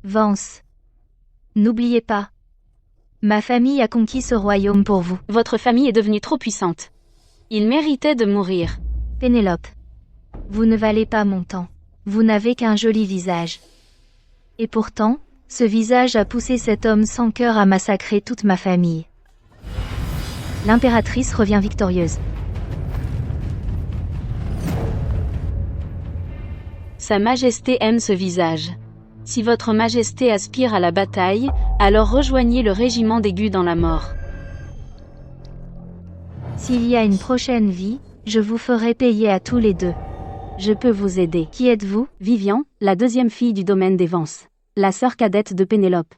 Vance. N'oubliez pas. Ma famille a conquis ce royaume pour vous. Votre famille est devenue trop puissante. Il méritait de mourir. Pénélope. Vous ne valez pas mon temps. Vous n'avez qu'un joli visage. Et pourtant, ce visage a poussé cet homme sans cœur à massacrer toute ma famille. L'impératrice revient victorieuse. Sa Majesté aime ce visage. Si votre Majesté aspire à la bataille, alors rejoignez le régiment d'aigus dans la mort. S'il y a une prochaine vie, je vous ferai payer à tous les deux. Je peux vous aider. Qui êtes-vous? Vivian, la deuxième fille du domaine des Vance. La sœur cadette de Pénélope.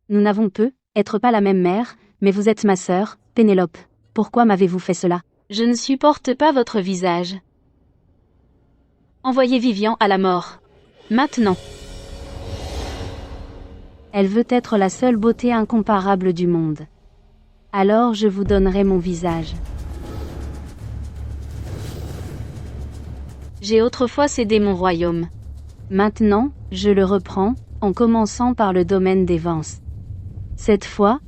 Nous n'avons peut-être pas la même mère, mais vous êtes ma sœur, Pénélope. Pourquoi m'avez-vous fait cela? Je ne supporte pas votre visage. Envoyez Vivian à la mort. Maintenant. Elle veut être la seule beauté incomparable du monde. Alors je vous donnerai mon visage. J'ai autrefois cédé mon royaume. Maintenant, je le reprends, en commençant par le domaine des Vance. Cette fois,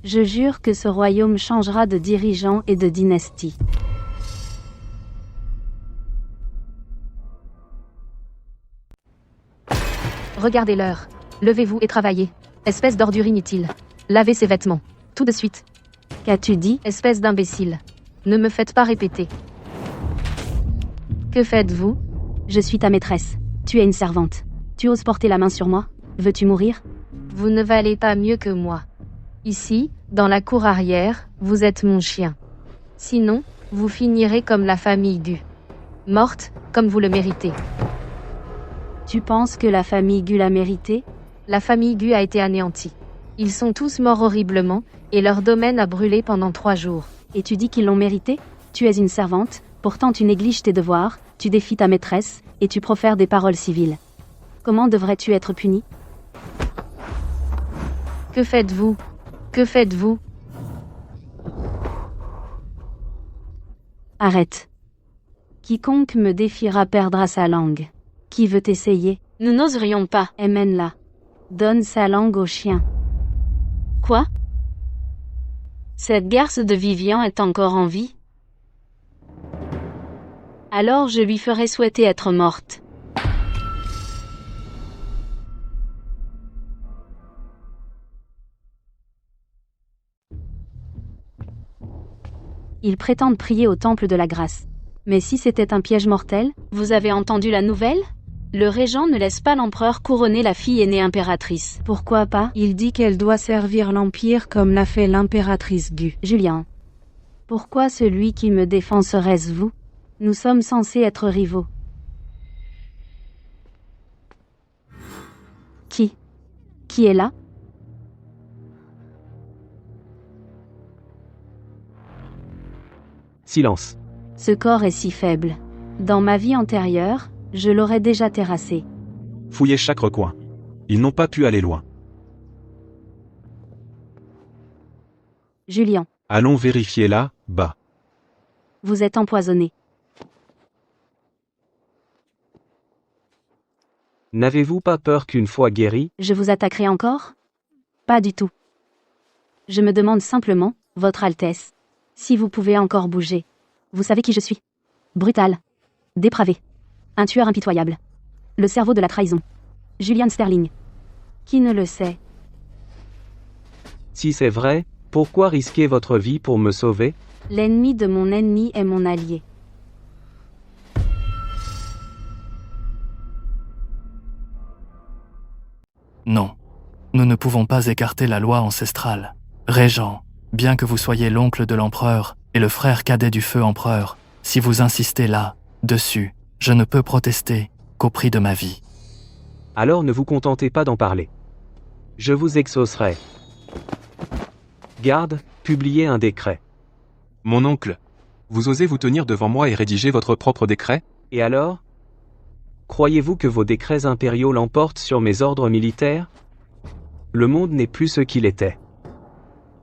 je jure que ce royaume changera de dirigeant et de dynastie. Regardez l'heure. Levez-vous et travaillez. Espèce d'ordure inutile. Lavez ses vêtements. Tout de suite. Qu'as-tu dit? Espèce d'imbécile. Ne me faites pas répéter. Que faites-vous? Je suis ta maîtresse. Tu es une servante. Tu oses porter la main sur moi? Veux-tu mourir? Vous ne valez pas mieux que moi. Ici, dans la cour arrière, vous êtes mon chien. Sinon, vous finirez comme la famille Gu. Morte, comme vous le méritez. Tu penses que la famille Gu l'a mérité? La famille Gu a été anéantie. Ils sont tous morts horriblement, et leur domaine a brûlé pendant 3 jours. Et tu dis qu'ils l'ont mérité? Tu es une servante, pourtant tu négliges tes devoirs, tu défies ta maîtresse, et tu profères des paroles civiles. Comment devrais-tu être puni? Que faites-vous? Que faites-vous? Arrête. Quiconque me défiera perdra sa langue. Qui veut essayer? Nous n'oserions pas. Emmène-la. Donne sa langue au chien. Quoi? Cette garce de Vivian est encore en vie? Alors je lui ferai souhaiter être morte. Ils prétendent prier au temple de la grâce. Mais si c'était un piège mortel? Vous avez entendu la nouvelle? Le régent ne laisse pas l'empereur couronner la fille aînée impératrice. Pourquoi pas? Il dit qu'elle doit servir l'Empire comme l'a fait l'impératrice Gu. Julien. Pourquoi celui qui me défend serait-ce vous? Nous sommes censés être rivaux. Qui est là? Silence. Ce corps est si faible. Dans ma vie antérieure, je l'aurais déjà terrassé. Fouillez chaque recoin. Ils n'ont pas pu aller loin. Julien. Allons vérifier là, bas. Vous êtes empoisonné. N'avez-vous pas peur qu'une fois guéri, Je vous attaquerai encore? Pas du tout. Je me demande simplement, Votre Altesse, si vous pouvez encore bouger. Vous savez qui je suis? Brutal. Dépravé. Un tueur impitoyable. Le cerveau de la trahison. Julian Sterling. Qui ne le sait? si c'est vrai, pourquoi risquer votre vie pour me sauver? L'ennemi de mon ennemi est mon allié. Non. Nous ne pouvons pas écarter la loi ancestrale. Régent, bien que vous soyez l'oncle de l'empereur et le frère cadet du feu empereur, si vous insistez là, dessus, je ne peux protester qu'au prix de ma vie. Alors ne vous contentez pas d'en parler. Je vous exaucerai. Garde, publiez un décret. Mon oncle, vous osez vous tenir devant moi et rédiger votre propre décret? Et alors? Croyez-vous que vos décrets impériaux l'emportent sur mes ordres militaires? Le monde n'est plus ce qu'il était.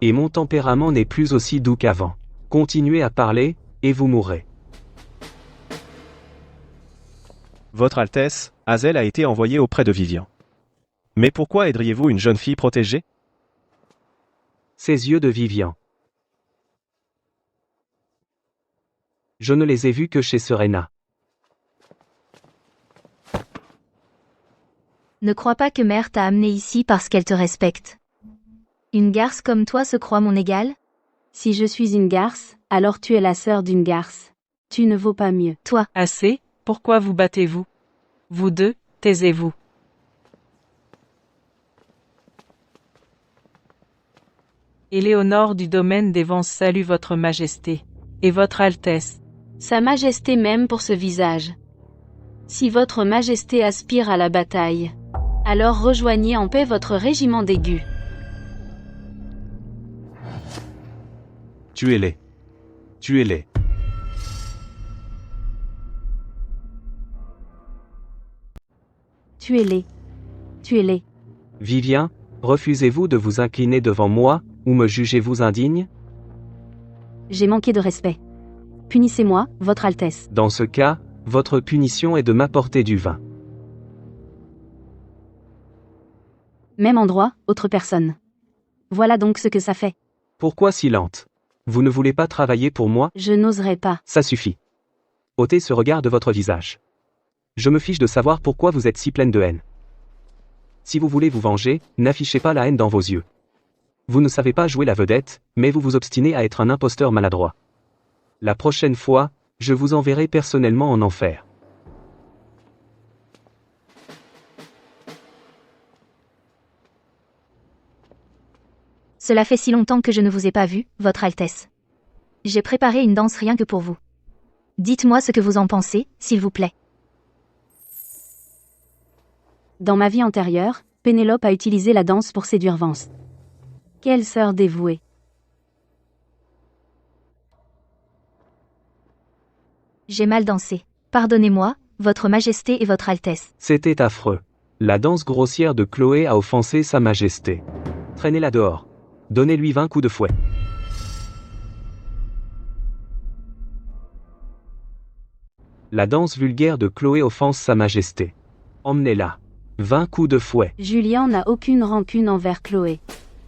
Et mon tempérament n'est plus aussi doux qu'avant. Continuez à parler, et vous mourrez. Votre Altesse, Hazel a été envoyé auprès de Vivian. Mais pourquoi aideriez-vous une jeune fille protégée? Ses yeux de Vivian. Je ne les ai vus que chez Serena. Ne crois pas que mère t'a amené ici parce qu'elle te respecte. Une garce comme toi se croit mon égale? Si je suis une garce, alors tu es la sœur d'une garce. Tu ne vaux pas mieux. Toi, Assez, pourquoi vous battez-vous? Vous deux, taisez-vous. Éléonore du domaine des Vents salue votre majesté. Et votre altesse. Sa majesté même pour ce visage. Si votre majesté aspire à la bataille, alors rejoignez en paix votre régiment d'aigus. Tuez-les. Tuez-les. Tuez-les. Tuez-les. Vivian, refusez-vous de vous incliner devant moi, ou me jugez-vous indigne? J'ai manqué de respect. Punissez-moi, votre Altesse. Dans ce cas, votre punition est de m'apporter du vin. Même endroit, autre personne. Voilà donc ce que ça fait. Pourquoi si lente? Vous ne voulez pas travailler pour moi? Je n'oserais pas. Ça suffit. Ôtez ce regard de votre visage. Je me fiche de savoir pourquoi vous êtes si pleine de haine. Si vous voulez vous venger, n'affichez pas la haine dans vos yeux. Vous ne savez pas jouer la vedette, mais vous vous obstinez à être un imposteur maladroit. La prochaine fois, je vous enverrai personnellement en enfer. cela fait si longtemps que je ne vous ai pas vu, votre Altesse. J'ai préparé une danse rien que pour vous. Dites-moi ce que vous en pensez, s'il vous plaît. Dans ma vie antérieure, Pénélope a utilisé la danse pour séduire Vance. Quelle sœur dévouée. J'ai mal dansé. Pardonnez-moi, votre Majesté et votre Altesse. C'était affreux. La danse grossière de Chloé a offensé Sa Majesté. Traînez-la dehors. Donnez-lui 20 coups de fouet. La danse vulgaire de Chloé offense Sa Majesté. Emmenez-la. 20 coups de fouet. Julien n'a aucune rancune envers Chloé.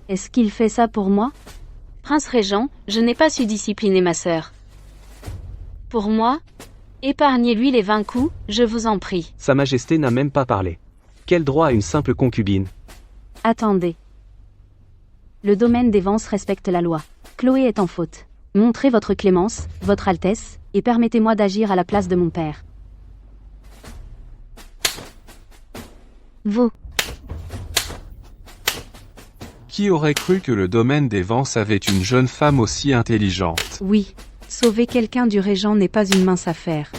Est-ce qu'il fait ça pour moi? Prince Régent, je n'ai pas su discipliner ma sœur. Pour moi? Épargnez-lui les 20 coups, je vous en prie. Sa Majesté n'a même pas parlé. Quel droit a une simple concubine? Attendez. Le domaine des Vance respecte la loi. Chloé est en faute. Montrez votre clémence, votre Altesse, et permettez-moi d'agir à la place de mon père. Vous. Qui aurait cru que le domaine des Vents avait une jeune femme aussi intelligente? Oui. Sauver quelqu'un du régent n'est pas une mince affaire.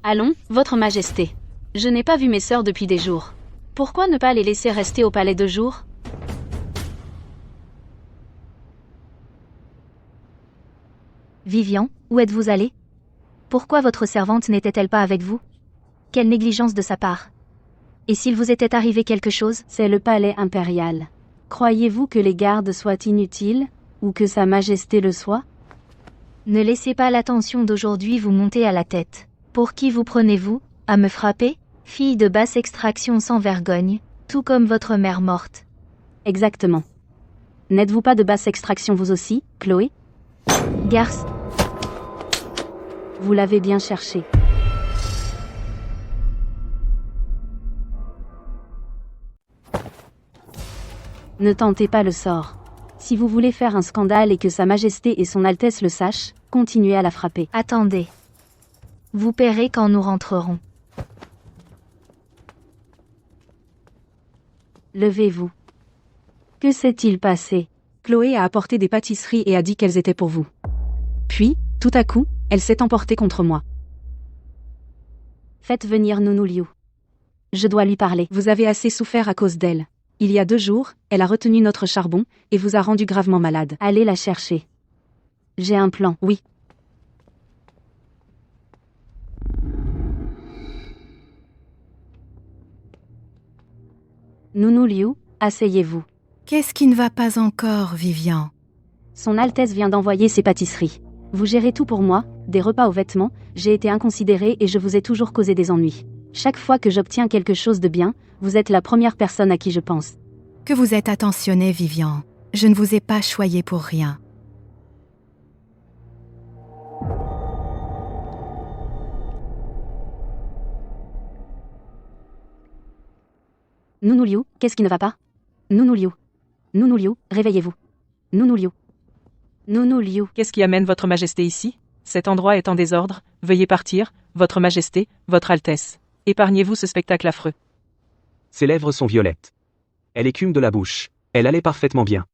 Allons, votre Majesté. Je n'ai pas vu mes sœurs depuis des jours. Pourquoi ne pas les laisser rester au palais 2 jours? Vivian, où êtes-vous allée? Pourquoi votre servante n'était-elle pas avec vous? Quelle négligence de sa part. Et s'il vous était arrivé quelque chose? C'est le palais impérial. Croyez-vous que les gardes soient inutiles, ou que Sa Majesté le soit? Ne laissez pas l'attention d'aujourd'hui vous monter à la tête. Pour qui vous prenez-vous, à me frapper? Fille de basse extraction sans vergogne, tout comme votre mère morte. Exactement. N'êtes-vous pas de basse extraction vous aussi, Chloé? Garce. Vous l'avez bien cherché. Ne tentez pas le sort. Si vous voulez faire un scandale et que Sa Majesté et son Altesse le sachent, continuez à la frapper. Attendez. Vous paierez quand nous rentrerons. Levez-vous. Que s'est-il passé? Chloé a apporté des pâtisseries et a dit qu'elles étaient pour vous. Puis, tout à coup, elle s'est emportée contre moi. Faites venir Nounou Liu. Je dois lui parler. Vous avez assez souffert à cause d'elle. Il y a 2 jours, elle a retenu notre charbon, et vous a rendu gravement malade. Allez la chercher. J'ai un plan. Oui. Nounou Liu, asseyez-vous. Qu'est-ce qui ne va pas encore, Vivian? Son Altesse vient d'envoyer ses pâtisseries. Vous gérez tout pour moi, des repas aux vêtements, j'ai été inconsidérée et je vous ai toujours causé des ennuis. Chaque fois que j'obtiens quelque chose de bien, vous êtes la première personne à qui je pense. Que vous êtes attentionné, Vivian. Je ne vous ai pas choyé pour rien. Nounou Liu, qu'est-ce qui ne va pas? Nounou Liu. Nounou Liu, réveillez-vous. Nounou Liu. Nounou Liu. Qu'est-ce qui amène votre majesté ici? Cet endroit est en désordre, veuillez partir, votre majesté, votre altesse. Épargnez-vous ce spectacle affreux. Ses lèvres sont violettes. Elle écume de la bouche. Elle allait parfaitement bien.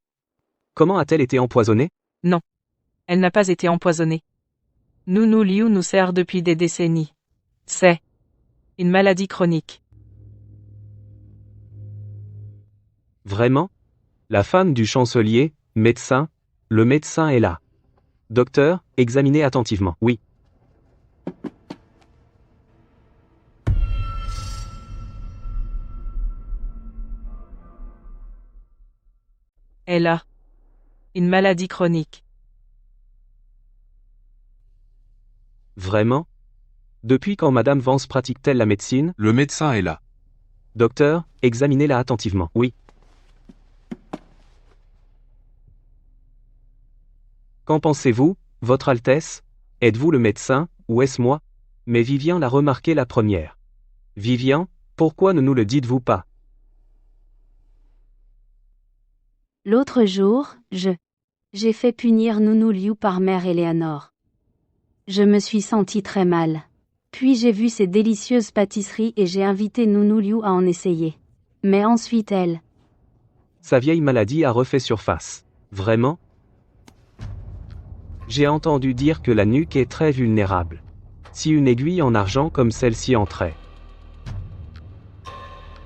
Comment a-t-elle été empoisonnée? Non. Elle n'a pas été empoisonnée. Nounou Liu nous sert depuis des décennies. C'est une maladie chronique. Vraiment? La femme du chancelier, médecin, le médecin est là. Docteur, examinez attentivement. Oui. Elle a une maladie chronique. Vraiment? Depuis quand Madame Vance pratique-t-elle la médecine? Le médecin est là. Docteur, examinez-la attentivement. Oui. Qu'en pensez-vous, Votre Altesse? Êtes-vous le médecin, ou est-ce moi? Mais Vivian l'a remarqué la première. Vivian, pourquoi ne nous le dites-vous pas? L'autre jour, j'ai fait punir Nounou Liu par Mère Eleanor. Je me suis sentie très mal. Puis j'ai vu ces délicieuses pâtisseries et j'ai invité Nounou Liu à en essayer. Mais ensuite elle... Sa vieille maladie a refait surface. Vraiment? J'ai entendu dire que la nuque est très vulnérable. Si une aiguille en argent comme celle-ci entrait.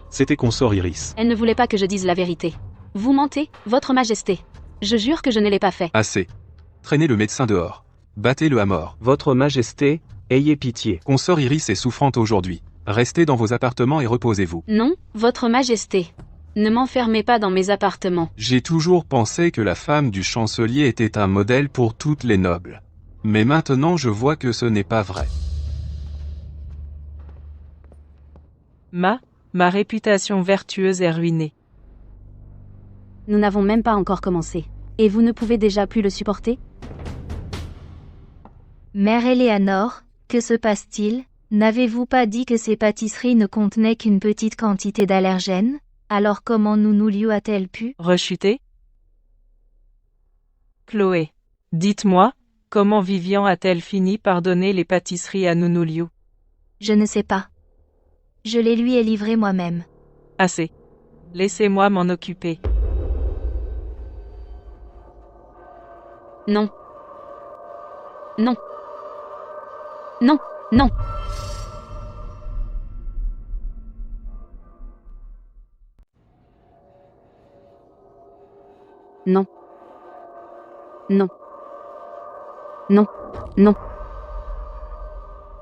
C'était consort Iris. Elle ne voulait pas que je dise la vérité. Vous mentez, votre majesté. Je jure que je ne l'ai pas fait. Assez. Traînez le médecin dehors. Battez-le à mort. Votre Majesté, ayez pitié. Consort Iris est souffrante aujourd'hui. Restez dans vos appartements et reposez-vous. Non, votre majesté. Ne m'enfermez pas dans mes appartements. J'ai toujours pensé que la femme du chancelier était un modèle pour toutes les nobles. Mais maintenant je vois que ce n'est pas vrai. Ma réputation vertueuse est ruinée. Nous n'avons même pas encore commencé. Et vous ne pouvez déjà plus le supporter? Mère Eleanor, que se passe-t-il? N'avez-vous pas dit que ces pâtisseries ne contenaient qu'une petite quantité d'allergènes? Alors comment Nounou Liu a-t-elle pu rechuter? Chloé, dites-moi, comment Vivian a-t-elle fini par donner les pâtisseries à Nounou Liu? Je ne sais pas. Je les lui ai livrées moi-même. Assez. Laissez-moi m'en occuper. Non. Non. Non, non. Non. Non. Non. Non.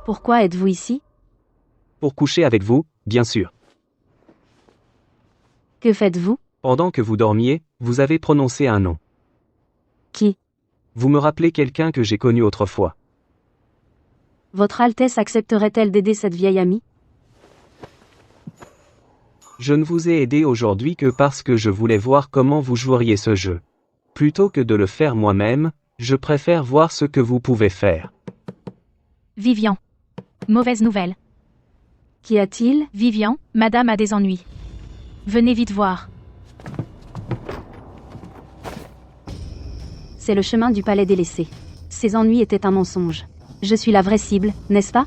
Pourquoi êtes-vous ici? Pour coucher avec vous, bien sûr. Que faites-vous? Pendant que vous dormiez, vous avez prononcé un nom. Qui? Vous me rappelez quelqu'un que j'ai connu autrefois. Votre Altesse accepterait-elle d'aider cette vieille amie? Je ne vous ai aidé aujourd'hui que parce que je voulais voir comment vous joueriez ce jeu. Plutôt que de le faire moi-même, je préfère voir ce que vous pouvez faire. Vivian. Mauvaise nouvelle. Qu'y a-t-il? Vivian, madame a des ennuis. Venez vite voir. C'est le chemin du palais délaissé. Ces ennuis étaient un mensonge. Je suis la vraie cible, n'est-ce pas?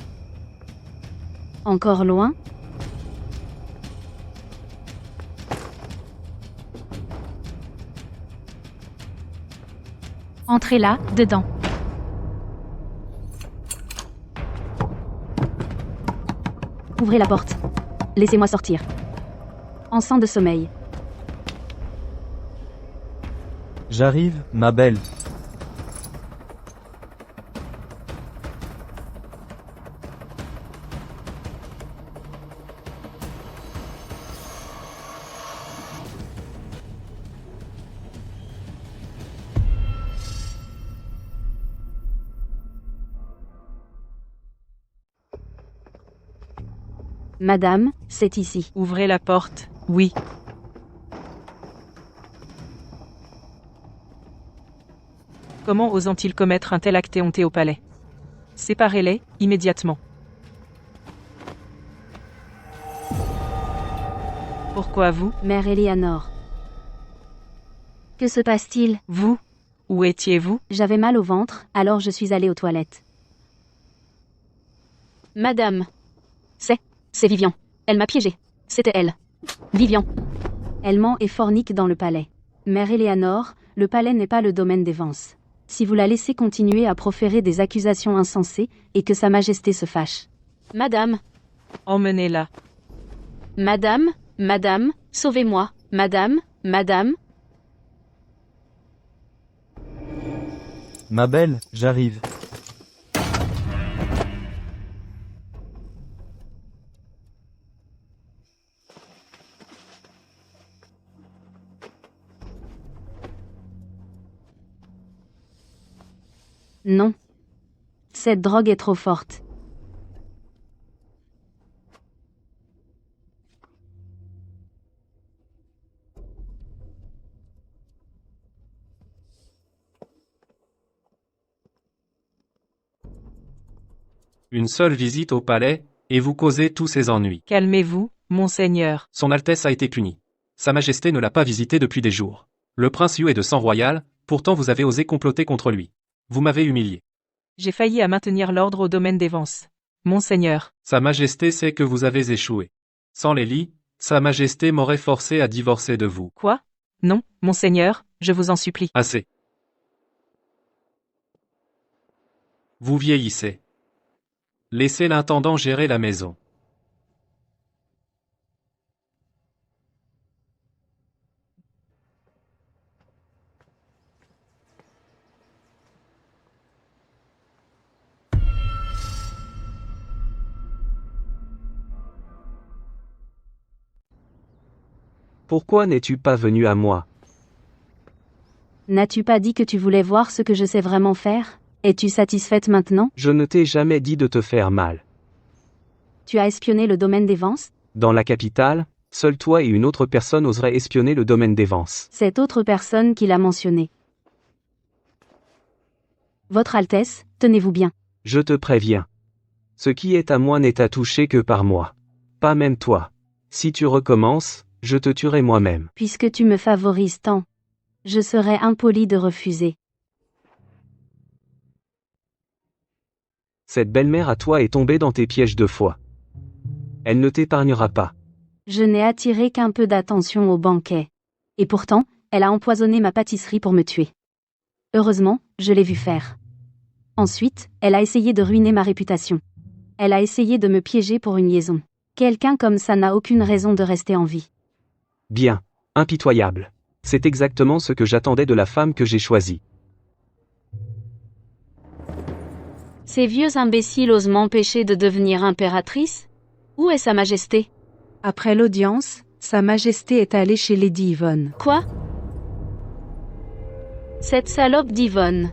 Encore loin? Entrez là, dedans. Ouvrez la porte. Laissez-moi sortir. Encens de sommeil. J'arrive, ma belle. Madame, c'est ici. Ouvrez la porte, oui. Comment osent-ils commettre un tel acte éhonté au palais? Séparez-les, immédiatement. Pourquoi vous? Mère Eleanor. Que se passe-t-il? Vous? Où étiez-vous? J'avais mal au ventre, alors je suis allée aux toilettes. Madame. C'est Vivian. Elle m'a piégée. C'était elle. Vivian. Elle ment et fornique dans le palais. Mère Eleanor, le palais n'est pas le domaine des Vance. Si vous la laissez continuer à proférer des accusations insensées, et que Sa Majesté se fâche. Madame. Emmenez-la. Madame, madame, sauvez-moi. Madame, madame. Ma belle, j'arrive. Non. Cette drogue est trop forte. Une seule visite au palais, et vous causez tous ces ennuis. Calmez-vous, monseigneur. Son Altesse a été punie. Sa Majesté ne l'a pas visité depuis des jours. Le prince Yu est de sang royal, pourtant vous avez osé comploter contre lui. Vous m'avez humilié. J'ai failli à maintenir l'ordre au domaine des Vance. Monseigneur. Sa Majesté sait que vous avez échoué. Sans les lits, Sa Majesté m'aurait forcé à divorcer de vous. Quoi? Non, monseigneur, je vous en supplie. Assez. Vous vieillissez. Laissez l'intendant gérer la maison. Pourquoi n'es-tu pas venu à moi? N'as-tu pas dit que tu voulais voir ce que je sais vraiment faire? Es-tu satisfaite maintenant? Je ne t'ai jamais dit de te faire mal. Tu as espionné le domaine des Vance? Dans la capitale, seul toi et une autre personne oseraient espionner le domaine des Vance. Cette autre personne qui l'a mentionné. Votre Altesse, tenez-vous bien. Je te préviens. Ce qui est à moi n'est à toucher que par moi. Pas même toi. Si tu recommences, je te tuerai moi-même. Puisque tu me favorises tant, je serais impoli de refuser. Cette belle-mère à toi est tombée dans tes pièges 2 fois. Elle ne t'épargnera pas. Je n'ai attiré qu'un peu d'attention au banquet. Et pourtant, elle a empoisonné ma pâtisserie pour me tuer. Heureusement, je l'ai vu faire. Ensuite, elle a essayé de ruiner ma réputation. Elle a essayé de me piéger pour une liaison. Quelqu'un comme ça n'a aucune raison de rester en vie. Bien. Impitoyable. C'est exactement ce que j'attendais de la femme que j'ai choisie. Ces vieux imbéciles osent m'empêcher de devenir impératrice? Où est Sa Majesté? Après l'audience, Sa Majesté est allée chez Lady Yvonne. Quoi? Cette salope d'Yvonne.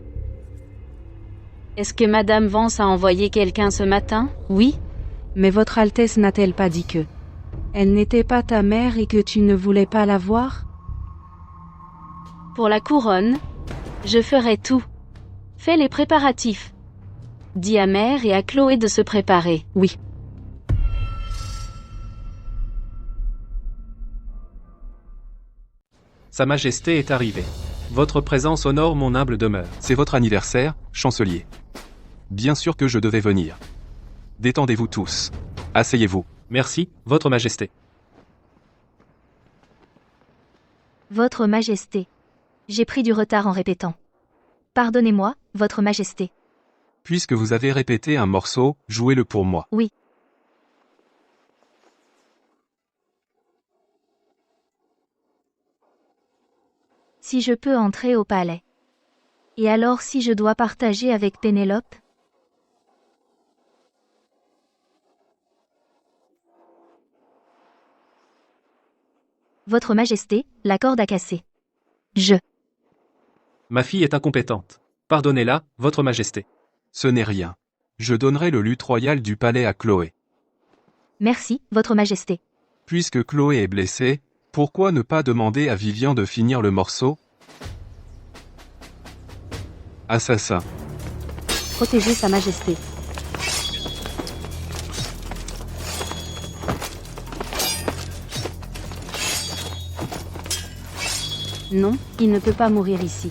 Est-ce que Madame Vance a envoyé quelqu'un ce matin? Oui. Mais votre Altesse n'a-t-elle pas dit que elle n'était pas ta mère et que tu ne voulais pas la voir? Pour la couronne, je ferai tout. Fais les préparatifs. Dis à Mère et à Chloé de se préparer. Oui. Sa Majesté est arrivée. Votre présence honore mon humble demeure. C'est votre anniversaire, chancelier. Bien sûr que je devais venir. Détendez-vous tous. Asseyez-vous. Merci, Votre Majesté. Votre Majesté. J'ai pris du retard en répétant. Pardonnez-moi, Votre Majesté. Puisque vous avez répété un morceau, jouez-le pour moi. Oui. Si je peux entrer au palais. Et alors si je dois partager avec Pénélope? Votre Majesté, la corde a cassé. Ma fille est incompétente. Pardonnez-la, Votre Majesté. Ce n'est rien. Je donnerai le luth royal du palais à Chloé. Merci, Votre Majesté. Puisque Chloé est blessée, pourquoi ne pas demander à Vivian de finir le morceau? Assassin. Protégez Sa Majesté. Non, il ne peut pas mourir ici.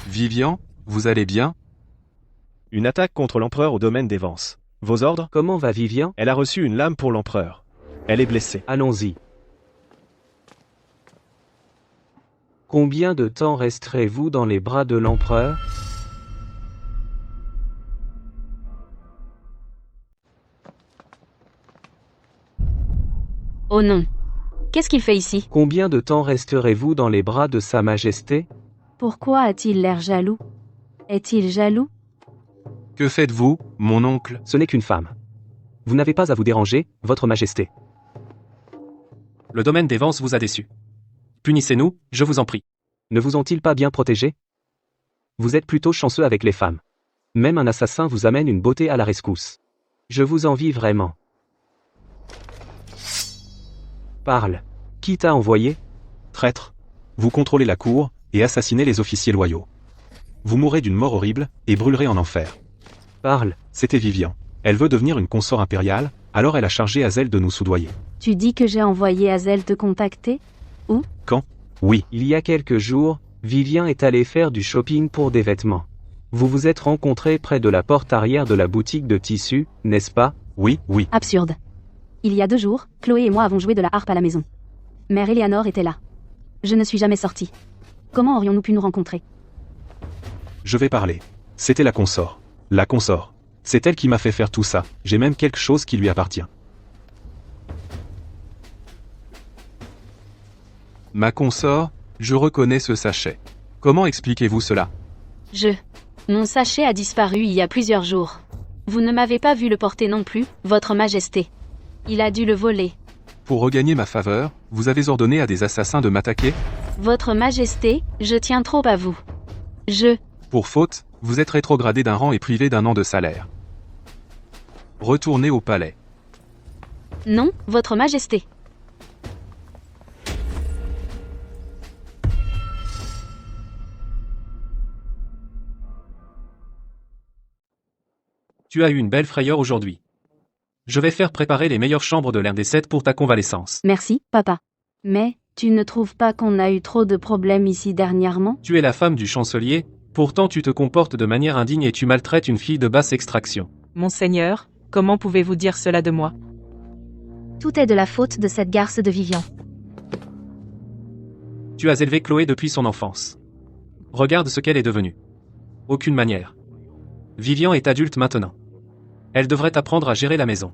Vivian, vous allez bien? Une attaque contre l'empereur au domaine des Vance. Vos ordres? Comment va Vivian? Elle a reçu une lame pour l'empereur. Elle est blessée. Allons-y. Combien de temps resterez-vous dans les bras de l'empereur? Oh non. Qu'est-ce qu'il fait ici? Combien de temps resterez-vous dans les bras de Sa Majesté? Pourquoi a-t-il l'air jaloux? Est-il jaloux? Que faites-vous, mon oncle? Ce n'est qu'une femme. Vous n'avez pas à vous déranger, Votre Majesté. Le domaine des Vance vous a déçu. Punissez-nous, je vous en prie. Ne vous ont-ils pas bien protégé? Vous êtes plutôt chanceux avec les femmes. Même un assassin vous amène une beauté à la rescousse. Je vous envie vraiment. Parle. Qui t'a envoyé? Traître. Vous contrôlez la cour, et assassinez les officiers loyaux. Vous mourrez d'une mort horrible, et brûlerez en enfer. Parle. C'était Vivian. Elle veut devenir une consort impériale, alors elle a chargé Hazel de nous soudoyer. Tu dis que j'ai envoyé Hazel te contacter? Où? Quand? Oui. Il y a quelques jours, Vivian est allé faire du shopping pour des vêtements. Vous vous êtes rencontrés près de la porte arrière de la boutique de tissus, n'est-ce pas? Oui. Absurde. Il y a 2 jours, Chloé et moi avons joué de la harpe à la maison. Mère Eleanor était là. Je ne suis jamais sortie. Comment aurions-nous pu nous rencontrer? Je vais parler. C'était la consort. La consort. C'est elle qui m'a fait faire tout ça, j'ai même quelque chose qui lui appartient. Ma consort, je reconnais ce sachet. Comment expliquez-vous cela? Mon sachet a disparu il y a plusieurs jours. Vous ne m'avez pas vu le porter non plus, Votre Majesté. Il a dû le voler. Pour regagner ma faveur, vous avez ordonné à des assassins de m'attaquer? Votre Majesté, je tiens trop à vous. Pour faute, vous êtes rétrogradé d'un rang et privé d'un an de salaire. Retournez au palais. Non, Votre Majesté. Tu as eu une belle frayeur aujourd'hui. Je vais faire préparer les meilleures chambres de l'un des 7 pour ta convalescence. Merci, papa. Mais, tu ne trouves pas qu'on a eu trop de problèmes ici dernièrement? Tu es la femme du chancelier, pourtant tu te comportes de manière indigne et tu maltraites une fille de basse extraction. Monseigneur, comment pouvez-vous dire cela de moi? Tout est de la faute de cette garce de Vivian. Tu as élevé Chloé depuis son enfance. Regarde ce qu'elle est devenue. Aucune manière. Vivian est adulte maintenant. Elle devrait apprendre à gérer la maison.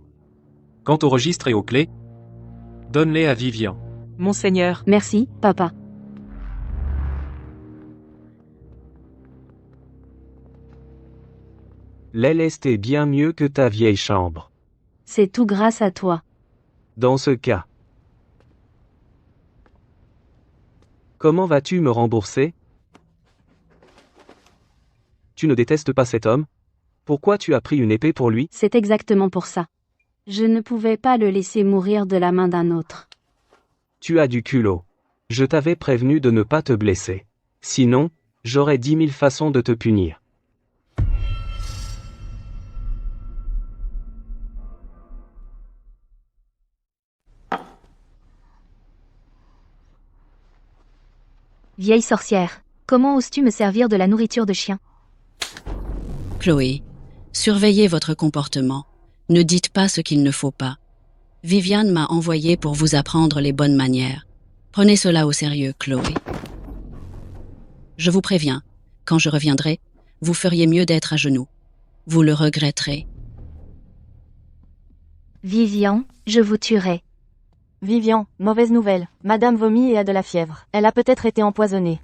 Quant au registre et aux clés, donne-les à Vivian. Monseigneur. Merci, papa. L'aile est bien mieux que ta vieille chambre. C'est tout grâce à toi. Dans ce cas. Comment vas-tu me rembourser? Tu ne détestes pas cet homme? Pourquoi tu as pris une épée pour lui? C'est exactement pour ça. Je ne pouvais pas le laisser mourir de la main d'un autre. Tu as du culot. Je t'avais prévenu de ne pas te blesser. Sinon, j'aurais 10 000 façons de te punir. Vieille sorcière, comment oses-tu me servir de la nourriture de chien? Chloé, surveillez votre comportement. Ne dites pas ce qu'il ne faut pas. Viviane m'a envoyé pour vous apprendre les bonnes manières. Prenez cela au sérieux, Chloé. Je vous préviens, quand je reviendrai, vous feriez mieux d'être à genoux. Vous le regretterez. Vivian, je vous tuerai. Vivian, mauvaise nouvelle. Madame vomit et a de la fièvre. Elle a peut-être été empoisonnée.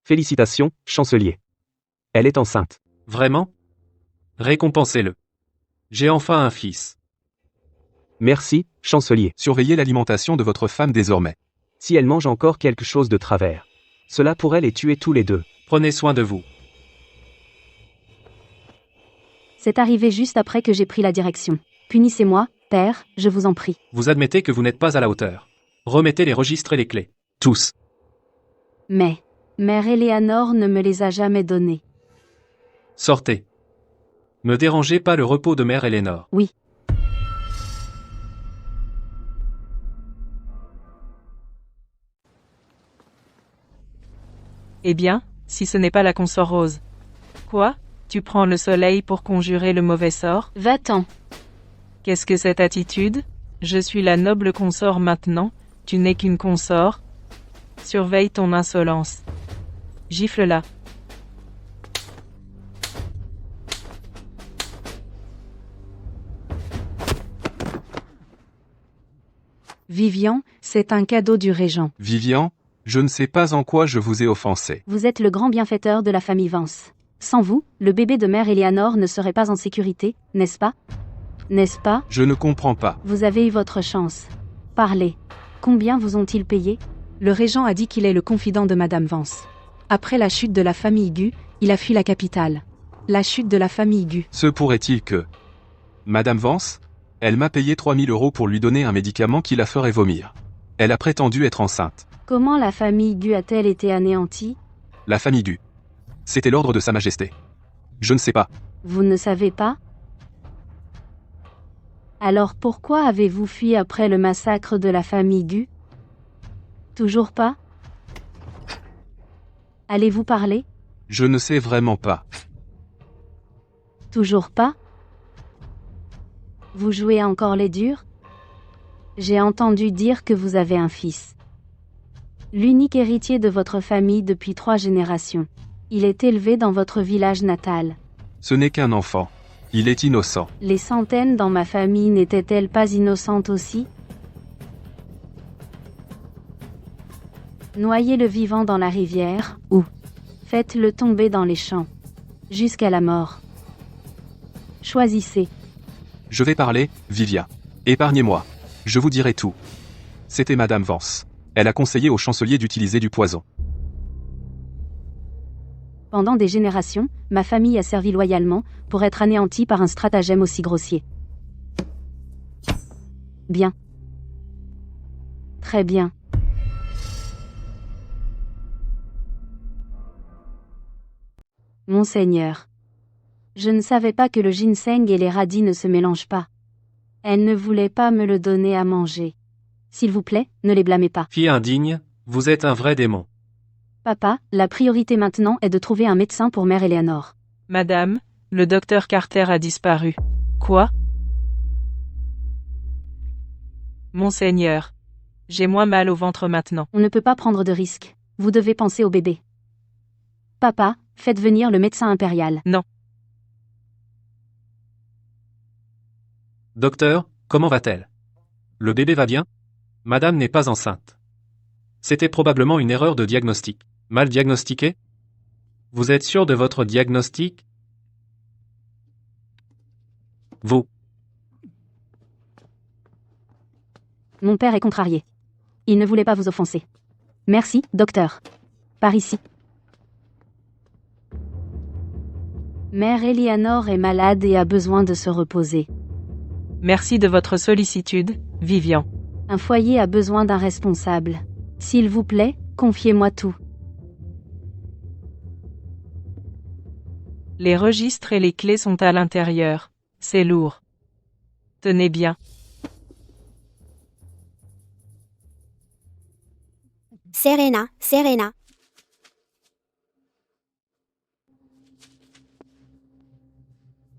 Félicitations, chancelier. Elle est enceinte. Vraiment? Récompensez-le. J'ai enfin un fils. Merci, chancelier. Surveillez l'alimentation de votre femme désormais. Si elle mange encore quelque chose de travers, cela pourrait les tuer tous les deux. Prenez soin de vous. C'est arrivé juste après que j'ai pris la direction. Punissez-moi, père, je vous en prie. Vous admettez que vous n'êtes pas à la hauteur. Remettez les registres et les clés. Tous. Mais, mère Eleanor ne me les a jamais donnés. Sortez. Me dérangez pas le repos de mère Eleanor. Oui. Eh bien, si ce n'est pas la consort rose. Quoi? Tu prends le soleil pour conjurer le mauvais sort? Va-t'en. Qu'est-ce que cette attitude? Je suis la noble consort maintenant, tu n'es qu'une consort. Surveille ton insolence. Gifle-la. Vivian, c'est un cadeau du régent. Vivian, je ne sais pas en quoi je vous ai offensé. Vous êtes le grand bienfaiteur de la famille Vance. Sans vous, le bébé de mère Eleanor ne serait pas en sécurité, n'est-ce pas? N'est-ce pas? Je ne comprends pas. Vous avez eu votre chance. Parlez. Combien vous ont-ils payé? Le régent a dit qu'il est le confident de Madame Vance. Après la chute de la famille Gu, il a fui la capitale. La chute de la famille Gu. Se pourrait-il que... Madame Vance? Elle m'a payé 3000 € pour lui donner un médicament qui la ferait vomir. Elle a prétendu être enceinte. Comment la famille Gu a-t-elle été anéantie? La famille Gu. C'était l'ordre de Sa Majesté. Je ne sais pas. Vous ne savez pas? Alors pourquoi avez-vous fui après le massacre de la famille Gu? Toujours pas? Allez-vous parler? Je ne sais vraiment pas. Toujours pas? Vous jouez encore les durs? J'ai entendu dire que vous avez un fils. L'unique héritier de votre famille depuis 3 générations. Il est élevé dans votre village natal. Ce n'est qu'un enfant. Il est innocent. Les centaines dans ma famille n'étaient-elles pas innocentes aussi? Noyez-le vivant dans la rivière, ou faites-le tomber dans les champs. Jusqu'à la mort. Choisissez. Je vais parler, Vivia. Épargnez-moi. Je vous dirai tout. C'était Madame Vance. Elle a conseillé au chancelier d'utiliser du poison. Pendant des générations, ma famille a servi loyalement, pour être anéantie par un stratagème aussi grossier. Bien. Très bien. Monseigneur. Je ne savais pas que le ginseng et les radis ne se mélangent pas. Elle ne voulait pas me le donner à manger. S'il vous plaît, ne les blâmez pas. Fille indigne, vous êtes un vrai démon. Papa, la priorité maintenant est de trouver un médecin pour mère Eleanor. Madame, le docteur Carter a disparu. Quoi? Monseigneur. J'ai moins mal au ventre maintenant. On ne peut pas prendre de risques. Vous devez penser au bébé. Papa, faites venir le médecin impérial. Non. Docteur, comment va-t-elle? Le bébé va bien? Madame n'est pas enceinte. C'était probablement une erreur de diagnostic. Mal diagnostiqué? Vous êtes sûr de votre diagnostic? Vous. Mon père est contrarié. Il ne voulait pas vous offenser. Merci, docteur. Par ici. Mère Eleanor est malade et a besoin de se reposer. Merci de votre sollicitude, Vivian. Un foyer a besoin d'un responsable. S'il vous plaît, confiez-moi tout. Les registres et les clés sont à l'intérieur. C'est lourd. Tenez bien. Serena, Serena.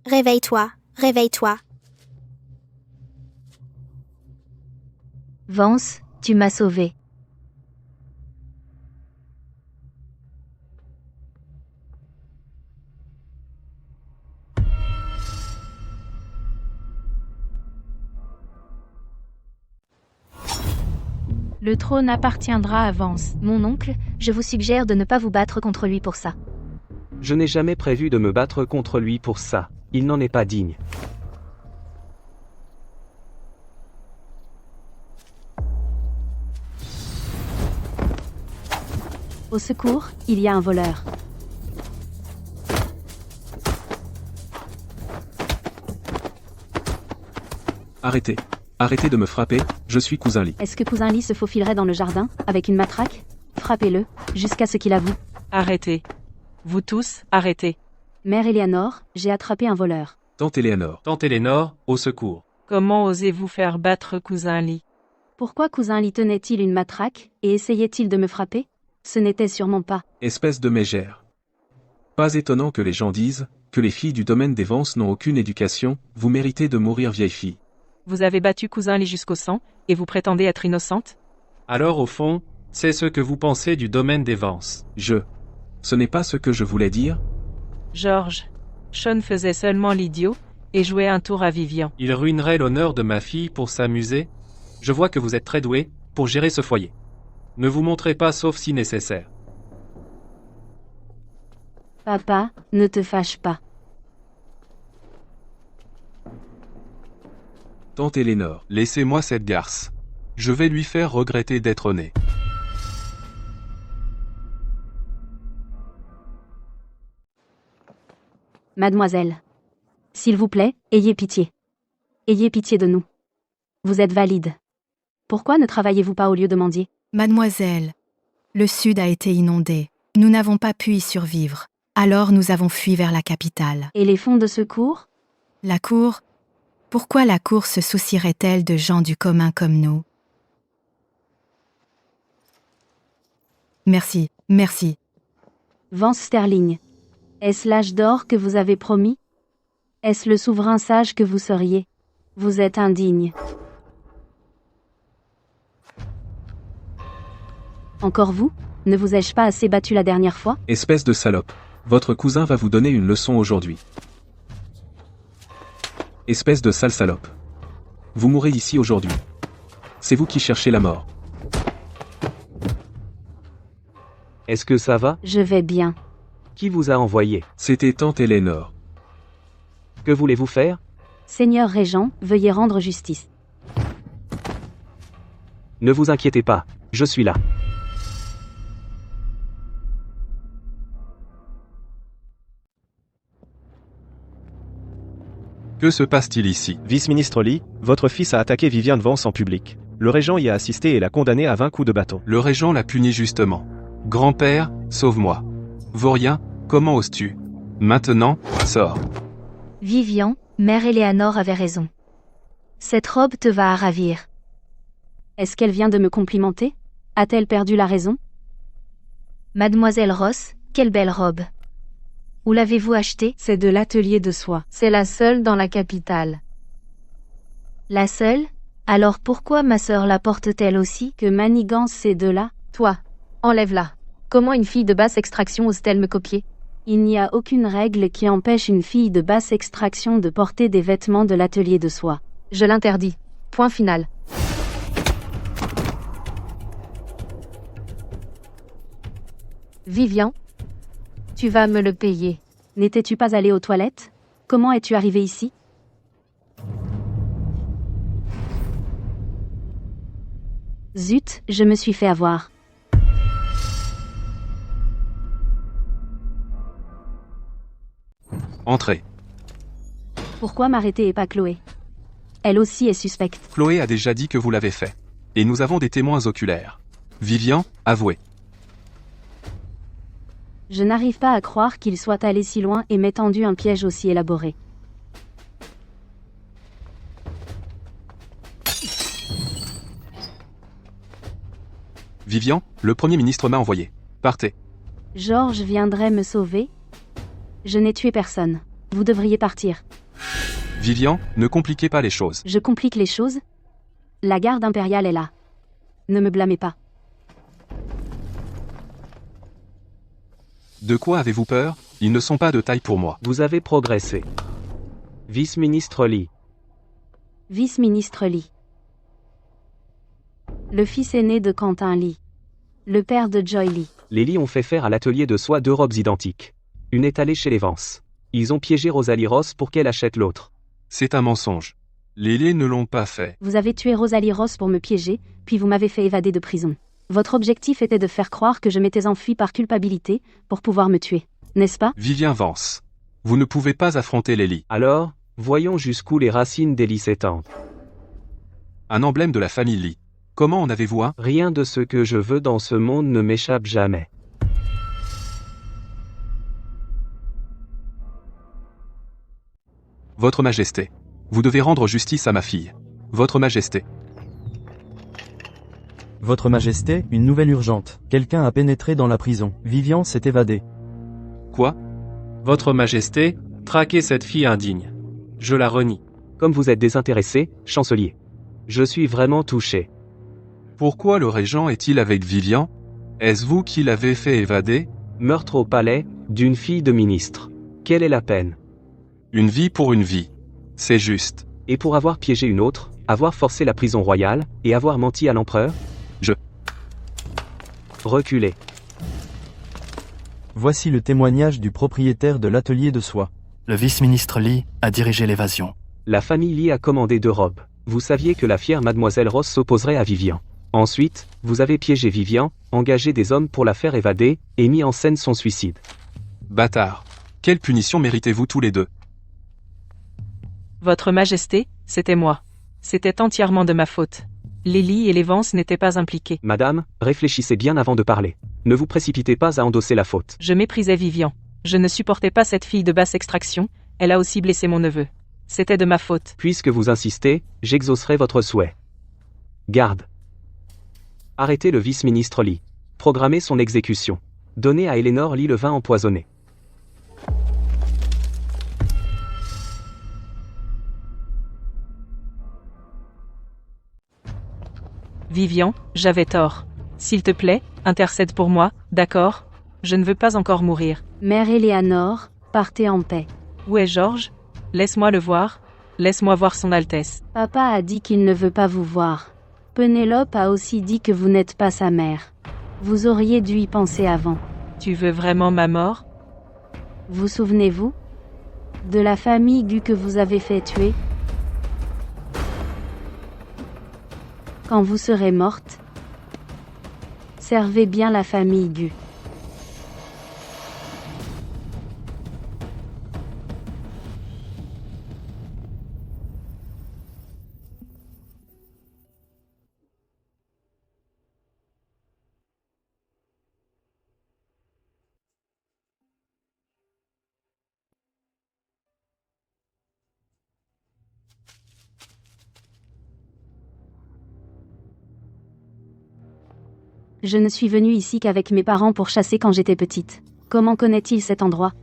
Réveille-toi, réveille-toi. Vance, tu m'as sauvé. Le trône appartiendra à Vance. Mon oncle, je vous suggère de ne pas vous battre contre lui pour ça. Je n'ai jamais prévu de me battre contre lui pour ça. Il n'en est pas digne. Au secours, il y a un voleur. Arrêtez. Arrêtez de me frapper, je suis cousin Lee. Est-ce que cousin Lee se faufilerait dans le jardin, avec une matraque? Frappez-le, jusqu'à ce qu'il avoue. Arrêtez. Vous tous, arrêtez. Mère Éléanore, j'ai attrapé un voleur. Tante Éléanore. Tante Éléanore, au secours. Comment osez-vous faire battre cousin Lee? Pourquoi cousin Lee tenait-il une matraque, et essayait-il de me frapper? Ce n'était sûrement pas. Espèce de mégère. Pas étonnant que les gens disent que les filles du domaine des Vance n'ont aucune éducation, vous méritez de mourir vieille fille. Vous avez battu cousin Lee jusqu'au sang, et vous prétendez être innocente? Alors au fond, c'est ce que vous pensez du domaine des Vance. Ce n'est pas ce que je voulais dire. George. Sean faisait seulement l'idiot, et jouait un tour à Vivian. Il ruinerait l'honneur de ma fille pour s'amuser. Je vois que vous êtes très doué pour gérer ce foyer. Ne vous montrez pas sauf si nécessaire. Papa, ne te fâche pas. Tante Éléanore, laissez-moi cette garce. Je vais lui faire regretter d'être né. Mademoiselle. S'il vous plaît, ayez pitié. Ayez pitié de nous. Vous êtes valide. Pourquoi ne travaillez-vous pas au lieu de mendier? Mademoiselle, le sud a été inondé. Nous n'avons pas pu y survivre. Alors nous avons fui vers la capitale. Et les fonds de secours? La cour? Pourquoi la cour se soucierait-elle de gens du commun comme nous? Merci, merci. Vance Sterling. Est-ce l'âge d'or que vous avez promis? Est-ce le souverain sage que vous seriez? Vous êtes indigne. Encore vous? Ne vous ai-je pas assez battu la dernière fois? Espèce de salope. Votre cousin va vous donner une leçon aujourd'hui. Espèce de sale salope. Vous mourrez ici aujourd'hui. C'est vous qui cherchez la mort. Est-ce que ça va? Je vais bien. Qui vous a envoyé? C'était tante Éléanore. Que voulez-vous faire? Seigneur Régent, veuillez rendre justice. Ne vous inquiétez pas, je suis là. Que se passe-t-il ici? Vice-ministre Lee, votre fils a attaqué Vivian Vance en public. Le régent y a assisté et l'a condamné à 20 coups de bâton. Le régent l'a puni justement. Grand-père, sauve-moi. Vaurien, comment oses-tu? Maintenant, sors. Vivian, mère Éléanore avait raison. Cette robe te va à ravir. Est-ce qu'elle vient de me complimenter? A-t-elle perdu la raison? Mademoiselle Ross, quelle belle robe. Où l'avez-vous achetée? C'est de l'atelier de soie. C'est la seule dans la capitale. La seule? Alors pourquoi ma sœur la porte-t-elle aussi? Que manigance ces deux-là? Toi, enlève-la. Comment une fille de basse extraction ose-t-elle me copier? Il n'y a aucune règle qui empêche une fille de basse extraction de porter des vêtements de l'atelier de soie. Je l'interdis. Point final. Vivian, tu vas me le payer. N'étais-tu pas allé aux toilettes? Comment es-tu arrivé ici? Zut, je me suis fait avoir. Entrez. Pourquoi m'arrêter et pas Chloé? Elle aussi est suspecte. Chloé a déjà dit que vous l'avez fait. Et nous avons des témoins oculaires. Vivian, avouez. Je n'arrive pas à croire qu'il soit allé si loin et m'ait tendu un piège aussi élaboré. Vivian, le Premier ministre m'a envoyé. Partez. Georges viendrait me sauver? Je n'ai tué personne. Vous devriez partir. Vivian, ne compliquez pas les choses. Je complique les choses? La garde impériale est là. Ne me blâmez pas. De quoi avez-vous peur? Ils ne sont pas de taille pour moi. Vous avez progressé. Vice-ministre Lee. Vice-ministre Lee. Le fils aîné de Quentin Lee. Le père de Joy Lee. Les Lee ont fait faire à l'atelier de soie 2 robes identiques. Une est allée chez les Vance. Ils ont piégé Rosalie Ross pour qu'elle achète l'autre. C'est un mensonge. Les Lee ne l'ont pas fait. Vous avez tué Rosalie Ross pour me piéger, puis vous m'avez fait évader de prison. Votre objectif était de faire croire que je m'étais enfui par culpabilité, pour pouvoir me tuer, n'est-ce pas? Vivian Vance. Vous ne pouvez pas affronter les Lee. Alors, voyons jusqu'où les racines des Lee s'étendent. Un emblème de la famille Lee. Comment en avez-vous un? Rien de ce que je veux dans ce monde ne m'échappe jamais. Votre Majesté. Vous devez rendre justice à ma fille. Votre Majesté. Votre Majesté, une nouvelle urgente. Quelqu'un a pénétré dans la prison. Vivian s'est évadée. Quoi? Votre Majesté, traquez cette fille indigne. Je la renie. Comme vous êtes désintéressé, chancelier. Je suis vraiment touché. Pourquoi le régent est-il avec Vivian? Est-ce vous qui l'avez fait évader? Meurtre au palais, d'une fille de ministre. Quelle est la peine? Une vie pour une vie. C'est juste. Et pour avoir piégé une autre, avoir forcé la prison royale, et avoir menti à l'empereur? Reculez. Voici le témoignage du propriétaire de l'atelier de soie. Le vice-ministre Lee a dirigé l'évasion. La famille Lee a commandé 2 robes. Vous saviez que la fière mademoiselle Ross s'opposerait à Vivian. Ensuite, vous avez piégé Vivian, engagé des hommes pour la faire évader, et mis en scène son suicide. Bâtard. Quelle punition méritez-vous tous les deux? Votre Majesté, c'était moi. C'était entièrement de ma faute. Lily et les Vance n'étaient pas impliqués. Madame, réfléchissez bien avant de parler. Ne vous précipitez pas à endosser la faute. Je méprisais Vivian. Je ne supportais pas cette fille de basse extraction, elle a aussi blessé mon neveu. C'était de ma faute. Puisque vous insistez, j'exaucerai votre souhait. Garde. Arrêtez le vice-ministre Lee. Programmez son exécution. Donnez à Eleanor Lee le vin empoisonné. Vivian, j'avais tort. S'il te plaît, intercède pour moi, d'accord? Je ne veux pas encore mourir. Mère Éléanore, partez en paix. Où est Georges? Laisse-moi le voir. Laisse-moi voir son Altesse. Papa a dit qu'il ne veut pas vous voir. Pénélope a aussi dit que vous n'êtes pas sa mère. Vous auriez dû y penser avant. Tu veux vraiment ma mort? Vous souvenez-vous de la famille Gu que vous avez fait tuer? Quand vous serez morte, servez bien la famille Gu. Je ne suis venue ici qu'avec mes parents pour chasser quand j'étais petite. Comment connaît-il cet endroit?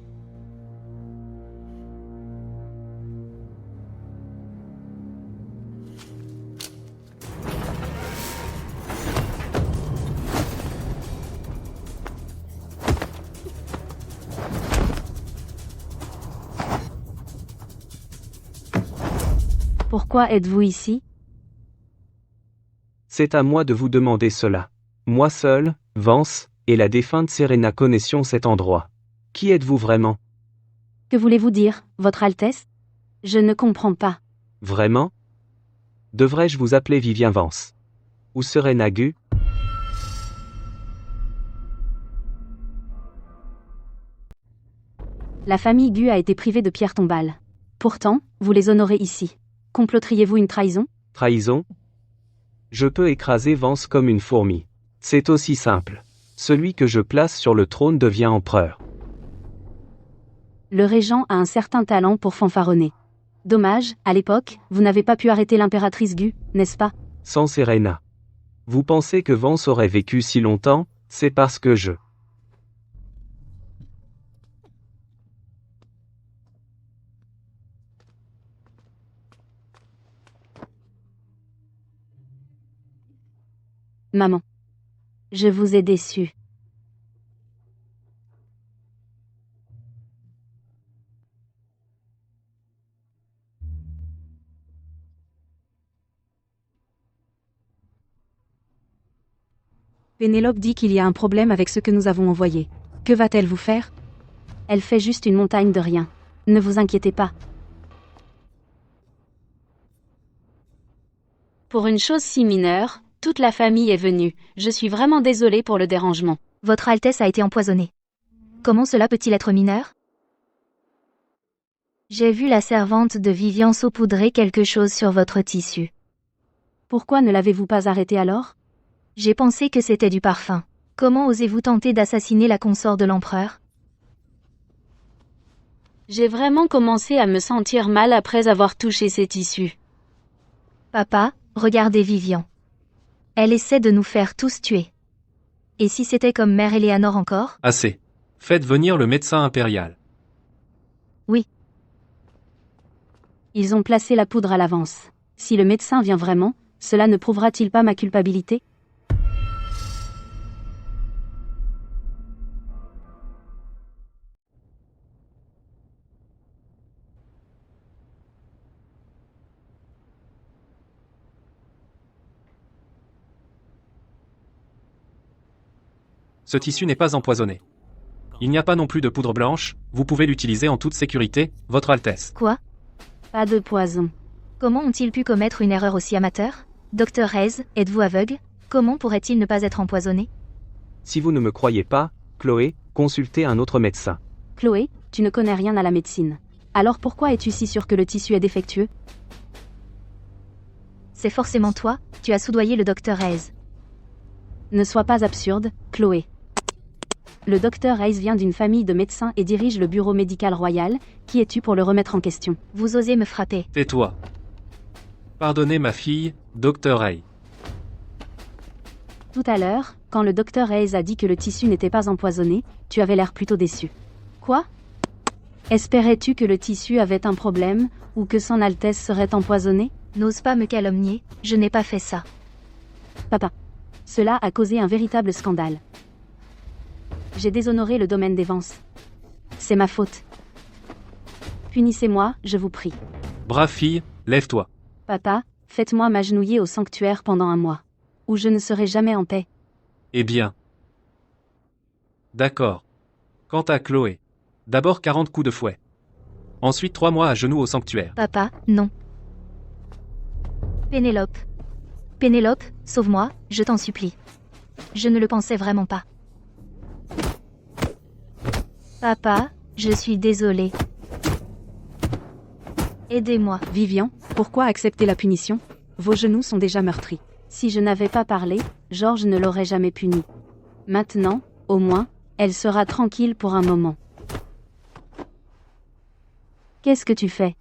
Pourquoi êtes-vous ici? C'est à moi de vous demander cela. Moi seul, Vance, et la défunte Serena connaissions cet endroit. Qui êtes-vous vraiment? Que voulez-vous dire, Votre Altesse? Je ne comprends pas. Vraiment? Devrais-je vous appeler Vivian Vance? Ou Serena Gu? La famille Gu a été privée de pierres tombales. Pourtant, vous les honorez ici. Comploteriez-vous une trahison? Trahison? Je peux écraser Vance comme une fourmi. C'est aussi simple. Celui que je place sur le trône devient empereur. Le régent a un certain talent pour fanfaronner. Dommage, à l'époque, vous n'avez pas pu arrêter l'impératrice Gu, n'est-ce pas? Sans Serena. Vous pensez que Vance aurait vécu si longtemps? C'est parce que je... Maman. Je vous ai déçu. Pénélope dit qu'il y a un problème avec ce que nous avons envoyé. Que va-t-elle vous faire? Elle fait juste une montagne de rien. Ne vous inquiétez pas. Pour une chose si mineure, toute la famille est venue. Je suis vraiment désolée pour le dérangement. Votre Altesse a été empoisonnée. Comment cela peut-il être mineur? J'ai vu la servante de Vivian saupoudrer quelque chose sur votre tissu. Pourquoi ne l'avez-vous pas arrêté alors? J'ai pensé que c'était du parfum. Comment osez-vous tenter d'assassiner la consort de l'empereur? J'ai vraiment commencé à me sentir mal après avoir touché ces tissus. Papa, regardez Vivian. Elle essaie de nous faire tous tuer. Et si c'était comme Mère Eleanor encore? Assez. Faites venir le médecin impérial. Oui. Ils ont placé la poudre à l'avance. Si le médecin vient vraiment, cela ne prouvera-t-il pas ma culpabilité? Ce tissu n'est pas empoisonné. Il n'y a pas non plus de poudre blanche, vous pouvez l'utiliser en toute sécurité, Votre Altesse. Quoi? Pas de poison. Comment ont-ils pu commettre une erreur aussi amateur? Docteur Hayes, êtes-vous aveugle? Comment pourrait-il ne pas être empoisonné? Si vous ne me croyez pas, Chloé, consultez un autre médecin. Chloé, tu ne connais rien à la médecine. Alors pourquoi es-tu si sûre que le tissu est défectueux? C'est forcément toi, tu as soudoyé le docteur Hayes. Ne sois pas absurde, Chloé. Le docteur Hayes vient d'une famille de médecins et dirige le bureau médical royal. Qui es-tu pour le remettre en question? Vous osez me frapper. Tais-toi. Pardonnez ma fille, Docteur Hay. Tout à l'heure, quand le docteur Hayes a dit que le tissu n'était pas empoisonné, tu avais l'air plutôt déçu. Quoi? Espérais-tu que le tissu avait un problème, ou que son Altesse serait empoisonnée? N'ose pas me calomnier, je n'ai pas fait ça. Papa. Cela a causé un véritable scandale. J'ai déshonoré le domaine des Vance. C'est ma faute. Punissez-moi, je vous prie. Brave fille, lève-toi. Papa, faites-moi m'agenouiller au sanctuaire pendant un mois. Ou je ne serai jamais en paix. Eh bien. D'accord. Quant à Chloé. D'abord 40 coups de fouet. Ensuite 3 mois à genoux au sanctuaire. Papa, non. Pénélope. Pénélope, sauve-moi, je t'en supplie. Je ne le pensais vraiment pas. Papa, je suis désolée. Aidez-moi. Vivian, pourquoi accepter la punition? Vos genoux sont déjà meurtris. Si je n'avais pas parlé, Georges ne l'aurait jamais punie. Maintenant, au moins, elle sera tranquille pour un moment. Qu'est-ce que tu fais?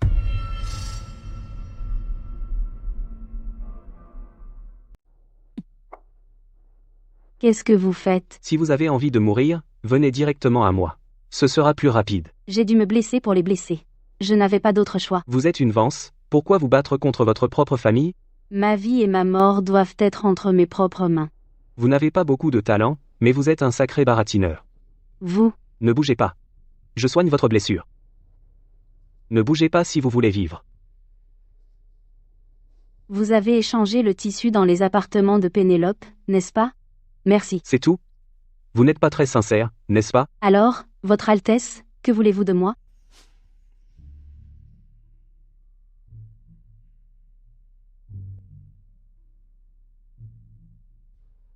Qu'est-ce que vous faites? Si vous avez envie de mourir, venez directement à moi. Ce sera plus rapide. J'ai dû me blesser pour les blesser. Je n'avais pas d'autre choix. Vous êtes une Vance, pourquoi vous battre contre votre propre famille? Ma vie et ma mort doivent être entre mes propres mains. Vous n'avez pas beaucoup de talent, mais vous êtes un sacré baratineur. Vous? Ne bougez pas. Je soigne votre blessure. Ne bougez pas si vous voulez vivre. Vous avez échangé le tissu dans les appartements de Pénélope, n'est-ce pas? Merci. C'est tout? Vous n'êtes pas très sincère, n'est-ce pas? Alors, Votre Altesse, que voulez-vous de moi?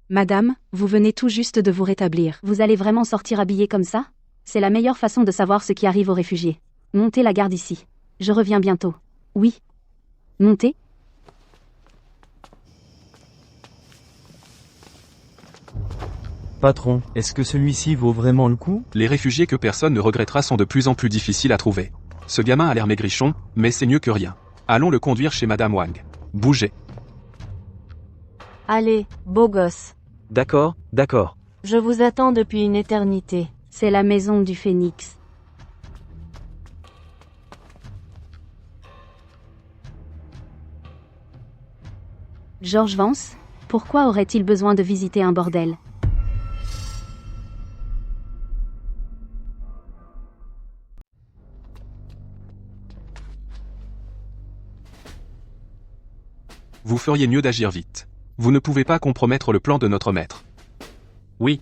Madame, vous venez tout juste de vous rétablir. Vous allez vraiment sortir habillée comme ça? C'est la meilleure façon de savoir ce qui arrive aux réfugiés. Montez la garde ici. Je reviens bientôt. Oui. Montez. Patron, est-ce que celui-ci vaut vraiment le coup? Les réfugiés que personne ne regrettera sont de plus en plus difficiles à trouver. Ce gamin a l'air maigrichon, mais c'est mieux que rien. Allons le conduire chez Madame Wang. Bougez. Allez, beau gosse. D'accord, d'accord. Je vous attends depuis une éternité. C'est la maison du Phénix. George Vance, pourquoi aurait-il besoin de visiter un bordel? Vous feriez mieux d'agir vite. Vous ne pouvez pas compromettre le plan de notre maître. Oui.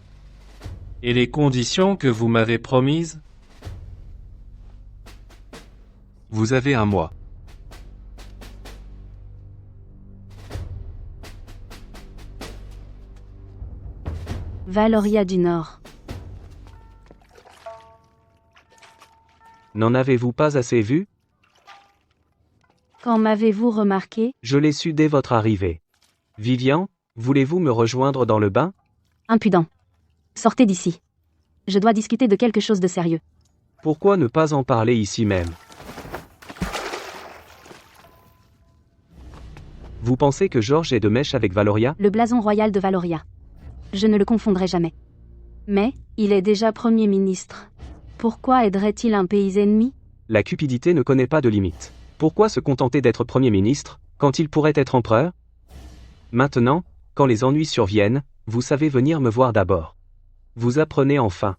Et les conditions que vous m'avez promises? Vous avez un mois. Valoria du Nord. N'en avez-vous pas assez vu? Quand m'avez-vous remarqué? Je l'ai su dès votre arrivée. Vivian, voulez-vous me rejoindre dans le bain? Impudent. Sortez d'ici. Je dois discuter de quelque chose de sérieux. Pourquoi ne pas en parler ici même? Vous pensez que George est de mèche avec Valoria? Le blason royal de Valoria. Je ne le confondrai jamais. Mais, il est déjà Premier ministre. Pourquoi aiderait-il un pays ennemi? La cupidité ne connaît pas de limite. Pourquoi se contenter d'être Premier ministre, quand il pourrait être empereur? Maintenant, quand les ennuis surviennent, vous savez venir me voir d'abord. Vous apprenez enfin.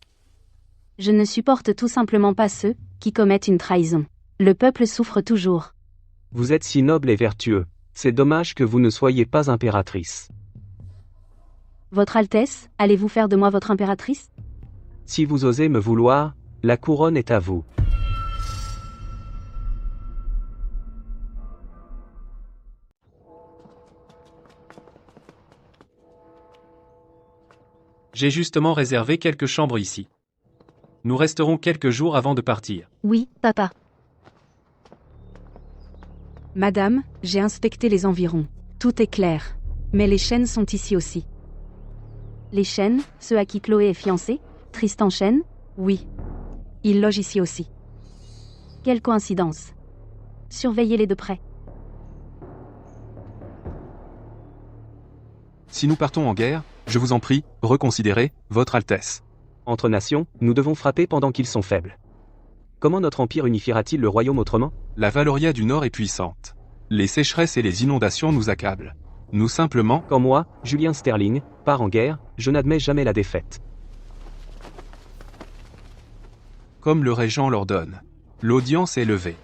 Je ne supporte tout simplement pas ceux qui commettent une trahison. Le peuple souffre toujours. Vous êtes si noble et vertueux. C'est dommage que vous ne soyez pas impératrice. Votre Altesse, allez-vous faire de moi votre impératrice? Si vous osez me vouloir, la couronne est à vous. J'ai justement réservé quelques chambres ici. Nous resterons quelques jours avant de partir. Oui, papa. Madame, j'ai inspecté les environs. Tout est clair. Mais les Chênes sont ici aussi. Les Chênes, ceux à qui Chloé est fiancée? Tristan Chêne? Oui. Ils logent ici aussi. Quelle coïncidence. Surveillez-les de près. Si nous partons en guerre, je vous en prie, reconsidérez, Votre Altesse. Entre nations, nous devons frapper pendant qu'ils sont faibles. Comment notre empire unifiera-t-il le royaume autrement? La Valoria du Nord est puissante. Les sécheresses et les inondations nous accablent. Nous simplement... Quand moi, Julien Sterling, pars en guerre, je n'admets jamais la défaite. Comme le régent l'ordonne. L'audience est levée.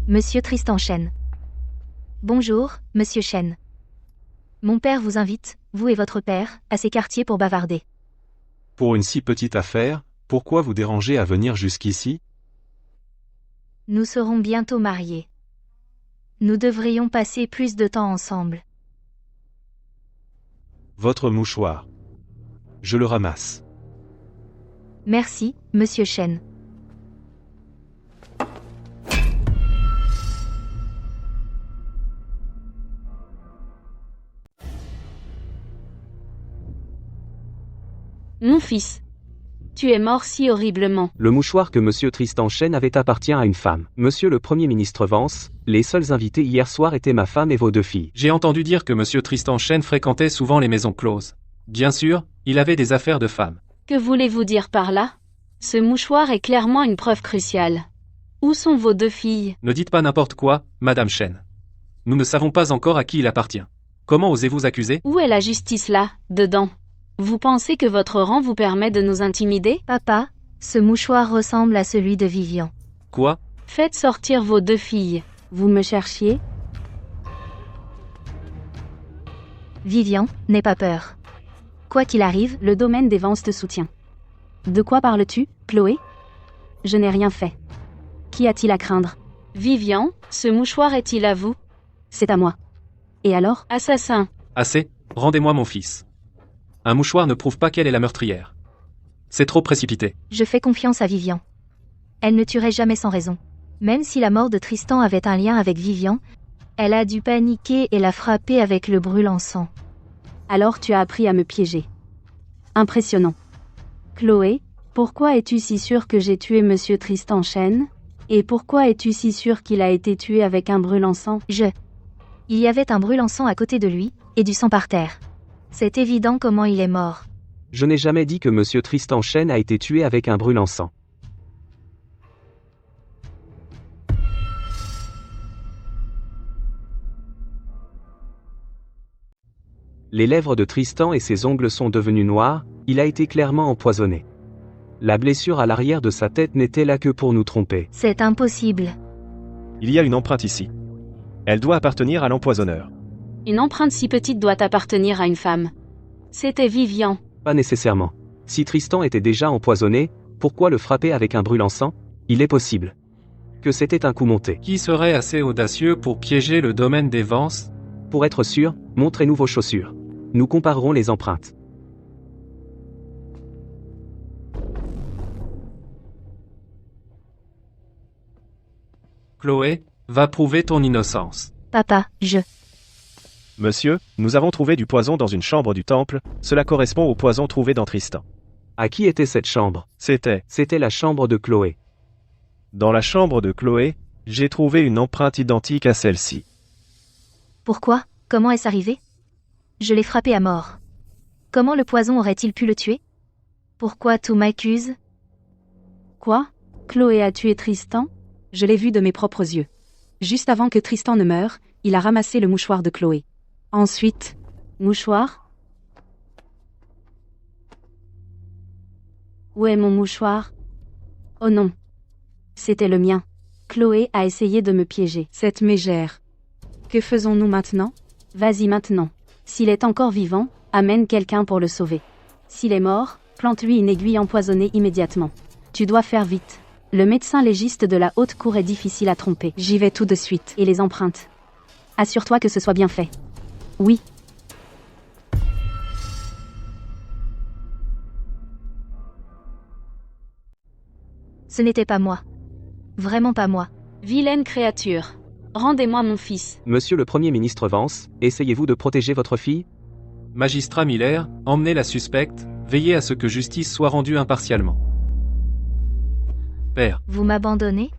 Monsieur Tristan Chêne. Bonjour, Monsieur Chêne. Mon père vous invite, vous et votre père, à ces quartiers pour bavarder. Pour une si petite affaire, pourquoi vous déranger à venir jusqu'ici? Nous serons bientôt mariés. Nous devrions passer plus de temps ensemble. Votre mouchoir. Je le ramasse. Merci, Monsieur Chêne. Mon fils. Tu es mort si horriblement. Le mouchoir que Monsieur Tristan Chêne avait appartient à une femme. Monsieur le Premier ministre Vance, les seuls invités hier soir étaient ma femme et vos 2 filles. J'ai entendu dire que Monsieur Tristan Chêne fréquentait souvent les maisons closes. Bien sûr, il avait des affaires de femmes. Que voulez-vous dire par là? Ce mouchoir est clairement une preuve cruciale. Où sont vos 2 filles? Ne dites pas n'importe quoi, Madame Chêne. Nous ne savons pas encore à qui il appartient. Comment osez-vous accuser? Où est la justice là, dedans? Vous pensez que votre rang vous permet de nous intimider? Papa, ce mouchoir ressemble à celui de Vivian. Quoi? Faites sortir vos 2 filles. Vous me cherchiez? Vivian, n'aie pas peur. Quoi qu'il arrive, le domaine des Vance te soutient. De quoi parles-tu, Chloé? Je n'ai rien fait. Qui a-t-il à craindre? Vivian, ce mouchoir est-il à vous? C'est à moi. Et alors? Assassin. Assez, rendez-moi mon fils. Un mouchoir ne prouve pas qu'elle est la meurtrière. C'est trop précipité. Je fais confiance à Vivian. Elle ne tuerait jamais sans raison. Même si la mort de Tristan avait un lien avec Vivian, elle a dû paniquer et la frapper avec le brûle-encens. Alors tu as appris à me piéger. Impressionnant. Chloé, pourquoi es-tu si sûre que j'ai tué Monsieur Tristan Chêne? Et pourquoi es-tu si sûre qu'il a été tué avec un brûle-encens? Il y avait un brûle-encens à côté de lui, et du sang par terre. C'est évident comment il est mort. Je n'ai jamais dit que Monsieur Tristan Chêne a été tué avec un brûle-encens. Les lèvres de Tristan et ses ongles sont devenus noirs, il a été clairement empoisonné. La blessure à l'arrière de sa tête n'était là que pour nous tromper. C'est impossible. Il y a une empreinte ici. Elle doit appartenir à l'empoisonneur. Une empreinte si petite doit appartenir à une femme. C'était Vivian. Pas nécessairement. Si Tristan était déjà empoisonné, pourquoi le frapper avec un brûle-encens? Il est possible que c'était un coup monté. Qui serait assez audacieux pour piéger le domaine des Vance? Pour être sûr, montrez-nous vos chaussures. Nous comparerons les empreintes. Chloé, va prouver ton innocence. Papa, Monsieur, nous avons trouvé du poison dans une chambre du temple, cela correspond au poison trouvé dans Tristan. À qui était cette chambre? C'était la chambre de Chloé. Dans la chambre de Chloé, j'ai trouvé une empreinte identique à celle-ci. Pourquoi? Comment est-ce arrivé? Je l'ai frappé à mort. Comment le poison aurait-il pu le tuer? Pourquoi tout m'accuse? Quoi? Chloé a tué Tristan? Je l'ai vu de mes propres yeux. Juste avant que Tristan ne meure, il a ramassé le mouchoir de Chloé. Ensuite, Mouchoir? Où est mon mouchoir? Oh non. C'était le mien. Chloé a essayé de me piéger. Cette mégère. Que faisons-nous maintenant? Vas-y maintenant. S'il est encore vivant, amène quelqu'un pour le sauver. S'il est mort, plante-lui une aiguille empoisonnée immédiatement. Tu dois faire vite. Le médecin légiste de la haute cour est difficile à tromper. J'y vais tout de suite. Et les empreintes. Assure-toi que ce soit bien fait. Oui. Ce n'était pas moi. Vraiment pas moi. Vilaine créature. Rendez-moi mon fils. Monsieur le Premier ministre Vance, essayez-vous de protéger votre fille? Magistrat Miller, emmenez la suspecte, veillez à ce que justice soit rendue impartialement. Père, Vous m'abandonnez?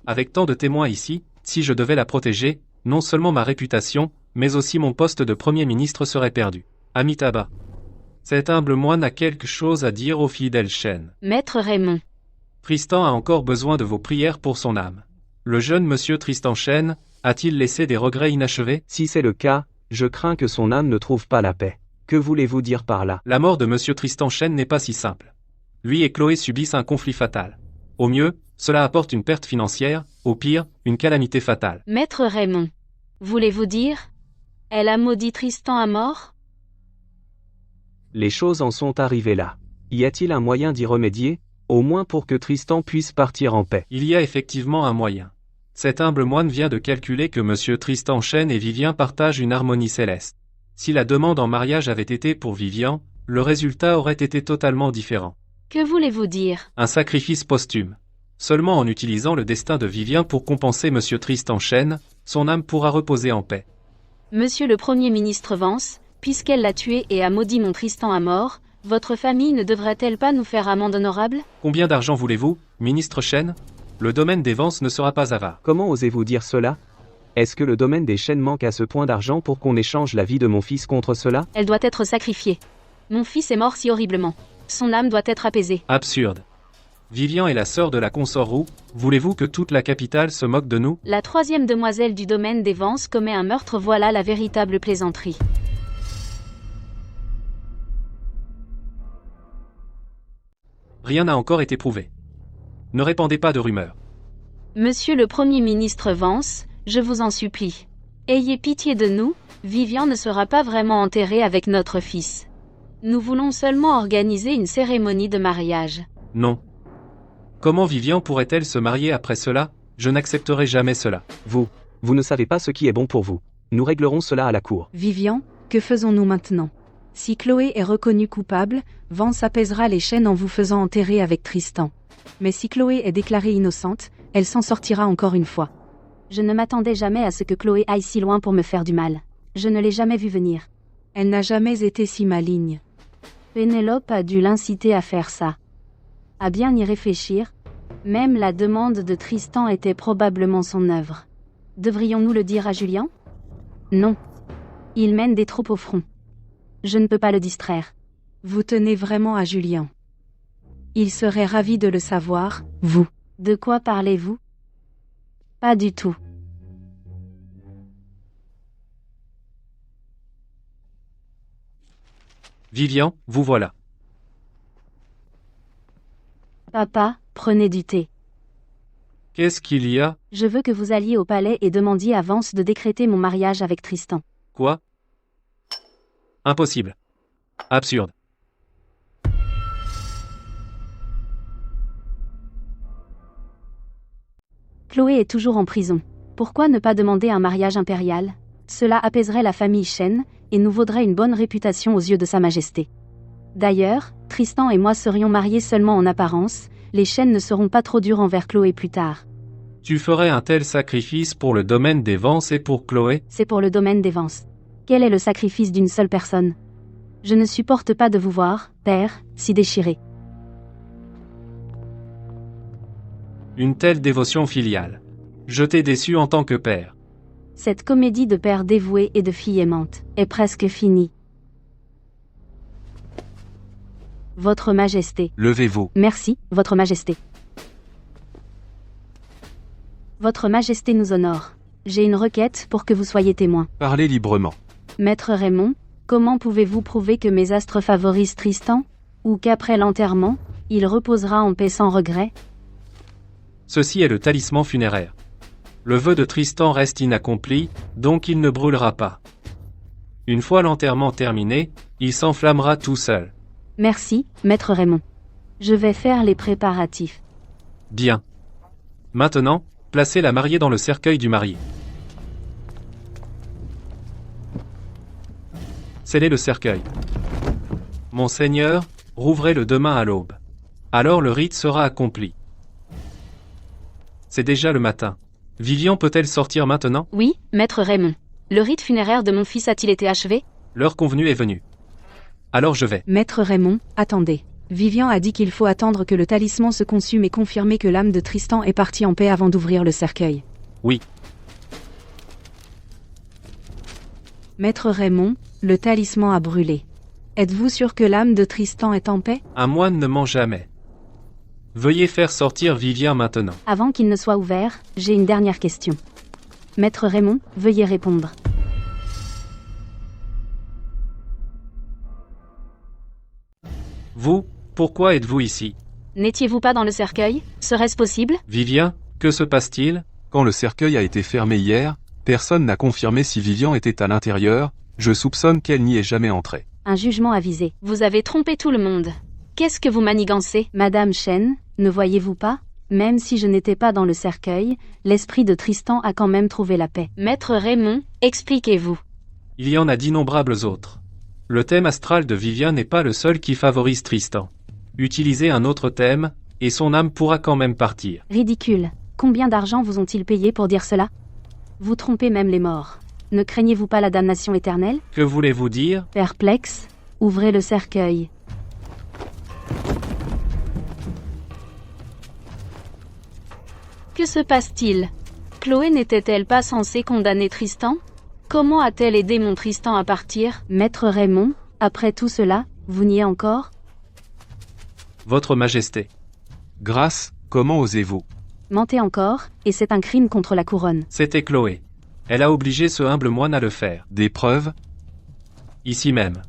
avec tant de témoins ici, si je devais la protéger, non seulement ma réputation, mais aussi mon poste de Premier ministre serait perdu. Amitabha. Cet humble moine a quelque chose à dire au fidèle Shen. Maître Raymond. Tristan a encore besoin de vos prières pour son âme. Le jeune monsieur Tristan Shen a-t-il laissé des regrets inachevés? Si c'est le cas, je crains que son âme ne trouve pas la paix. Que voulez-vous dire par là? La mort de monsieur Tristan Shen n'est pas si simple. Lui et Chloé subissent un conflit fatal. Au mieux, cela apporte une perte financière, au pire, une calamité fatale. Maître Raymond. Voulez-vous dire? Elle a maudit Tristan à mort? Les choses en sont arrivées là. Y a-t-il un moyen d'y remédier, au moins pour que Tristan puisse partir en paix? Il y a effectivement un moyen. Cet humble moine vient de calculer que monsieur Tristan Shen et Vivien partagent une harmonie céleste. Si la demande en mariage avait été pour Vivien, le résultat aurait été totalement différent. Que voulez-vous dire? Un sacrifice posthume. Seulement en utilisant le destin de Vivien pour compenser monsieur Tristan Shen, son âme pourra reposer en paix. Monsieur le Premier ministre Vance, puisqu'elle l'a tué et a maudit mon Tristan à mort, votre famille ne devrait-elle pas nous faire amende honorable? Combien d'argent voulez-vous, ministre Shen? Le domaine des Vance ne sera pas avare. Comment osez-vous dire cela? Est-ce que le domaine des Shen manque à ce point d'argent pour qu'on échange la vie de mon fils contre cela? Elle doit être sacrifiée. Mon fils est mort si horriblement. Son âme doit être apaisée. Absurde. Vivien est la sœur de la consort Roux, voulez-vous que toute la capitale se moque de nous? La troisième demoiselle du domaine des Vance commet un meurtre, voilà la véritable plaisanterie. Rien n'a encore été prouvé. Ne répandez pas de rumeurs. Monsieur le Premier ministre Vance, je vous en supplie. Ayez pitié de nous, Vivien ne sera pas vraiment enterré avec notre fils. Nous voulons seulement organiser une cérémonie de mariage. Non. Comment Vivien pourrait-elle se marier après cela? Je n'accepterai jamais cela. Vous ne savez pas ce qui est bon pour vous. Nous réglerons cela à la cour. Vivien, que faisons-nous maintenant? Si Chloé est reconnue coupable, Vance apaisera les chaînes en vous faisant enterrer avec Tristan. Mais si Chloé est déclarée innocente, elle s'en sortira encore une fois. Je ne m'attendais jamais à ce que Chloé aille si loin pour me faire du mal. Je ne l'ai jamais vue venir. Elle n'a jamais été si maligne. Pénélope a dû l'inciter à faire ça. À bien y réfléchir, même la demande de Tristan était probablement son œuvre. Devrions-nous le dire à Julien? Non. Il mène des troupes au front. Je ne peux pas le distraire. Vous tenez vraiment à Julien. Il serait ravi de le savoir, vous. De quoi parlez-vous? Pas du tout. Vivien, vous voilà. Papa, prenez du thé. Qu'est-ce qu'il y a? Je veux que vous alliez au palais et demandiez à Vance de décréter mon mariage avec Tristan. Quoi? Impossible. Absurde. Chloé est toujours en prison. Pourquoi ne pas demander un mariage impérial? Cela apaiserait la famille Shen, et nous vaudrait une bonne réputation aux yeux de Sa Majesté. D'ailleurs, Tristan et moi serions mariés seulement en apparence, les Shen ne seront pas trop durs envers Chloé plus tard. Tu ferais un tel sacrifice pour le domaine des Vance et pour Chloé? C'est pour le domaine des Vance. Quel est le sacrifice d'une seule personne? Je ne supporte pas de vous voir, père, si déchiré. Une telle dévotion filiale. Je t'ai déçu en tant que père. Cette comédie de père dévoué et de fille aimante est presque finie. Votre Majesté. Levez-vous. Merci, Votre Majesté. Votre Majesté nous honore. J'ai une requête pour que vous soyez témoin. Parlez librement. Maître Raymond, comment pouvez-vous prouver que mes astres favorisent Tristan? Ou qu'après l'enterrement, il reposera en paix sans regret? Ceci est le talisman funéraire. Le vœu de Tristan reste inaccompli, donc il ne brûlera pas. Une fois l'enterrement terminé, il s'enflammera tout seul. Merci, Maître Raymond. Je vais faire les préparatifs. Bien. Maintenant, placez la mariée dans le cercueil du marié. Scellez le cercueil. Monseigneur, rouvrez-le demain à l'aube. Alors le rite sera accompli. C'est déjà le matin. Vivian peut-elle sortir maintenant? Oui, Maître Raymond. Le rite funéraire de mon fils a-t-il été achevé? L'heure convenue est venue. Alors je vais. Maître Raymond, attendez. Vivian a dit qu'il faut attendre que le talisman se consume et confirmer que l'âme de Tristan est partie en paix avant d'ouvrir le cercueil. Oui. Maître Raymond, le talisman a brûlé. Êtes-vous sûr que l'âme de Tristan est en paix? Un moine ne ment jamais. Veuillez faire sortir Vivian maintenant. Avant qu'il ne soit ouvert, j'ai une dernière question. Maître Raymond, veuillez répondre. Vous, pourquoi êtes-vous ici? N'étiez-vous pas dans le cercueil? Serait-ce possible? Vivian, que se passe-t-il? Quand le cercueil a été fermé hier, personne n'a confirmé si Vivian était à l'intérieur, je soupçonne qu'elle n'y est jamais entrée. Un jugement avisé. Vous avez trompé tout le monde. Qu'est-ce que vous manigancez? Madame Chen, ne voyez-vous pas? Même si je n'étais pas dans le cercueil, l'esprit de Tristan a quand même trouvé la paix. Maître Raymond, expliquez-vous. Il y en a d'innombrables autres. Le thème astral de Vivian n'est pas le seul qui favorise Tristan. Utilisez un autre thème, et son âme pourra quand même partir. Ridicule. Combien d'argent vous ont-ils payé pour dire cela? Vous trompez même les morts. Ne craignez-vous pas la damnation éternelle? Que voulez-vous dire? Perplexe, ouvrez le cercueil. Que se passe-t-il? Chloé n'était-elle pas censée condamner Tristan? Comment a-t-elle aidé mon Tristan à partir? Maître Raymond, après tout cela, vous niez encore? Votre Majesté. Grâce, comment osez-vous? Mentez encore, et c'est un crime contre la couronne. C'était Chloé. Elle a obligé ce humble moine à le faire. Des preuves? Ici même.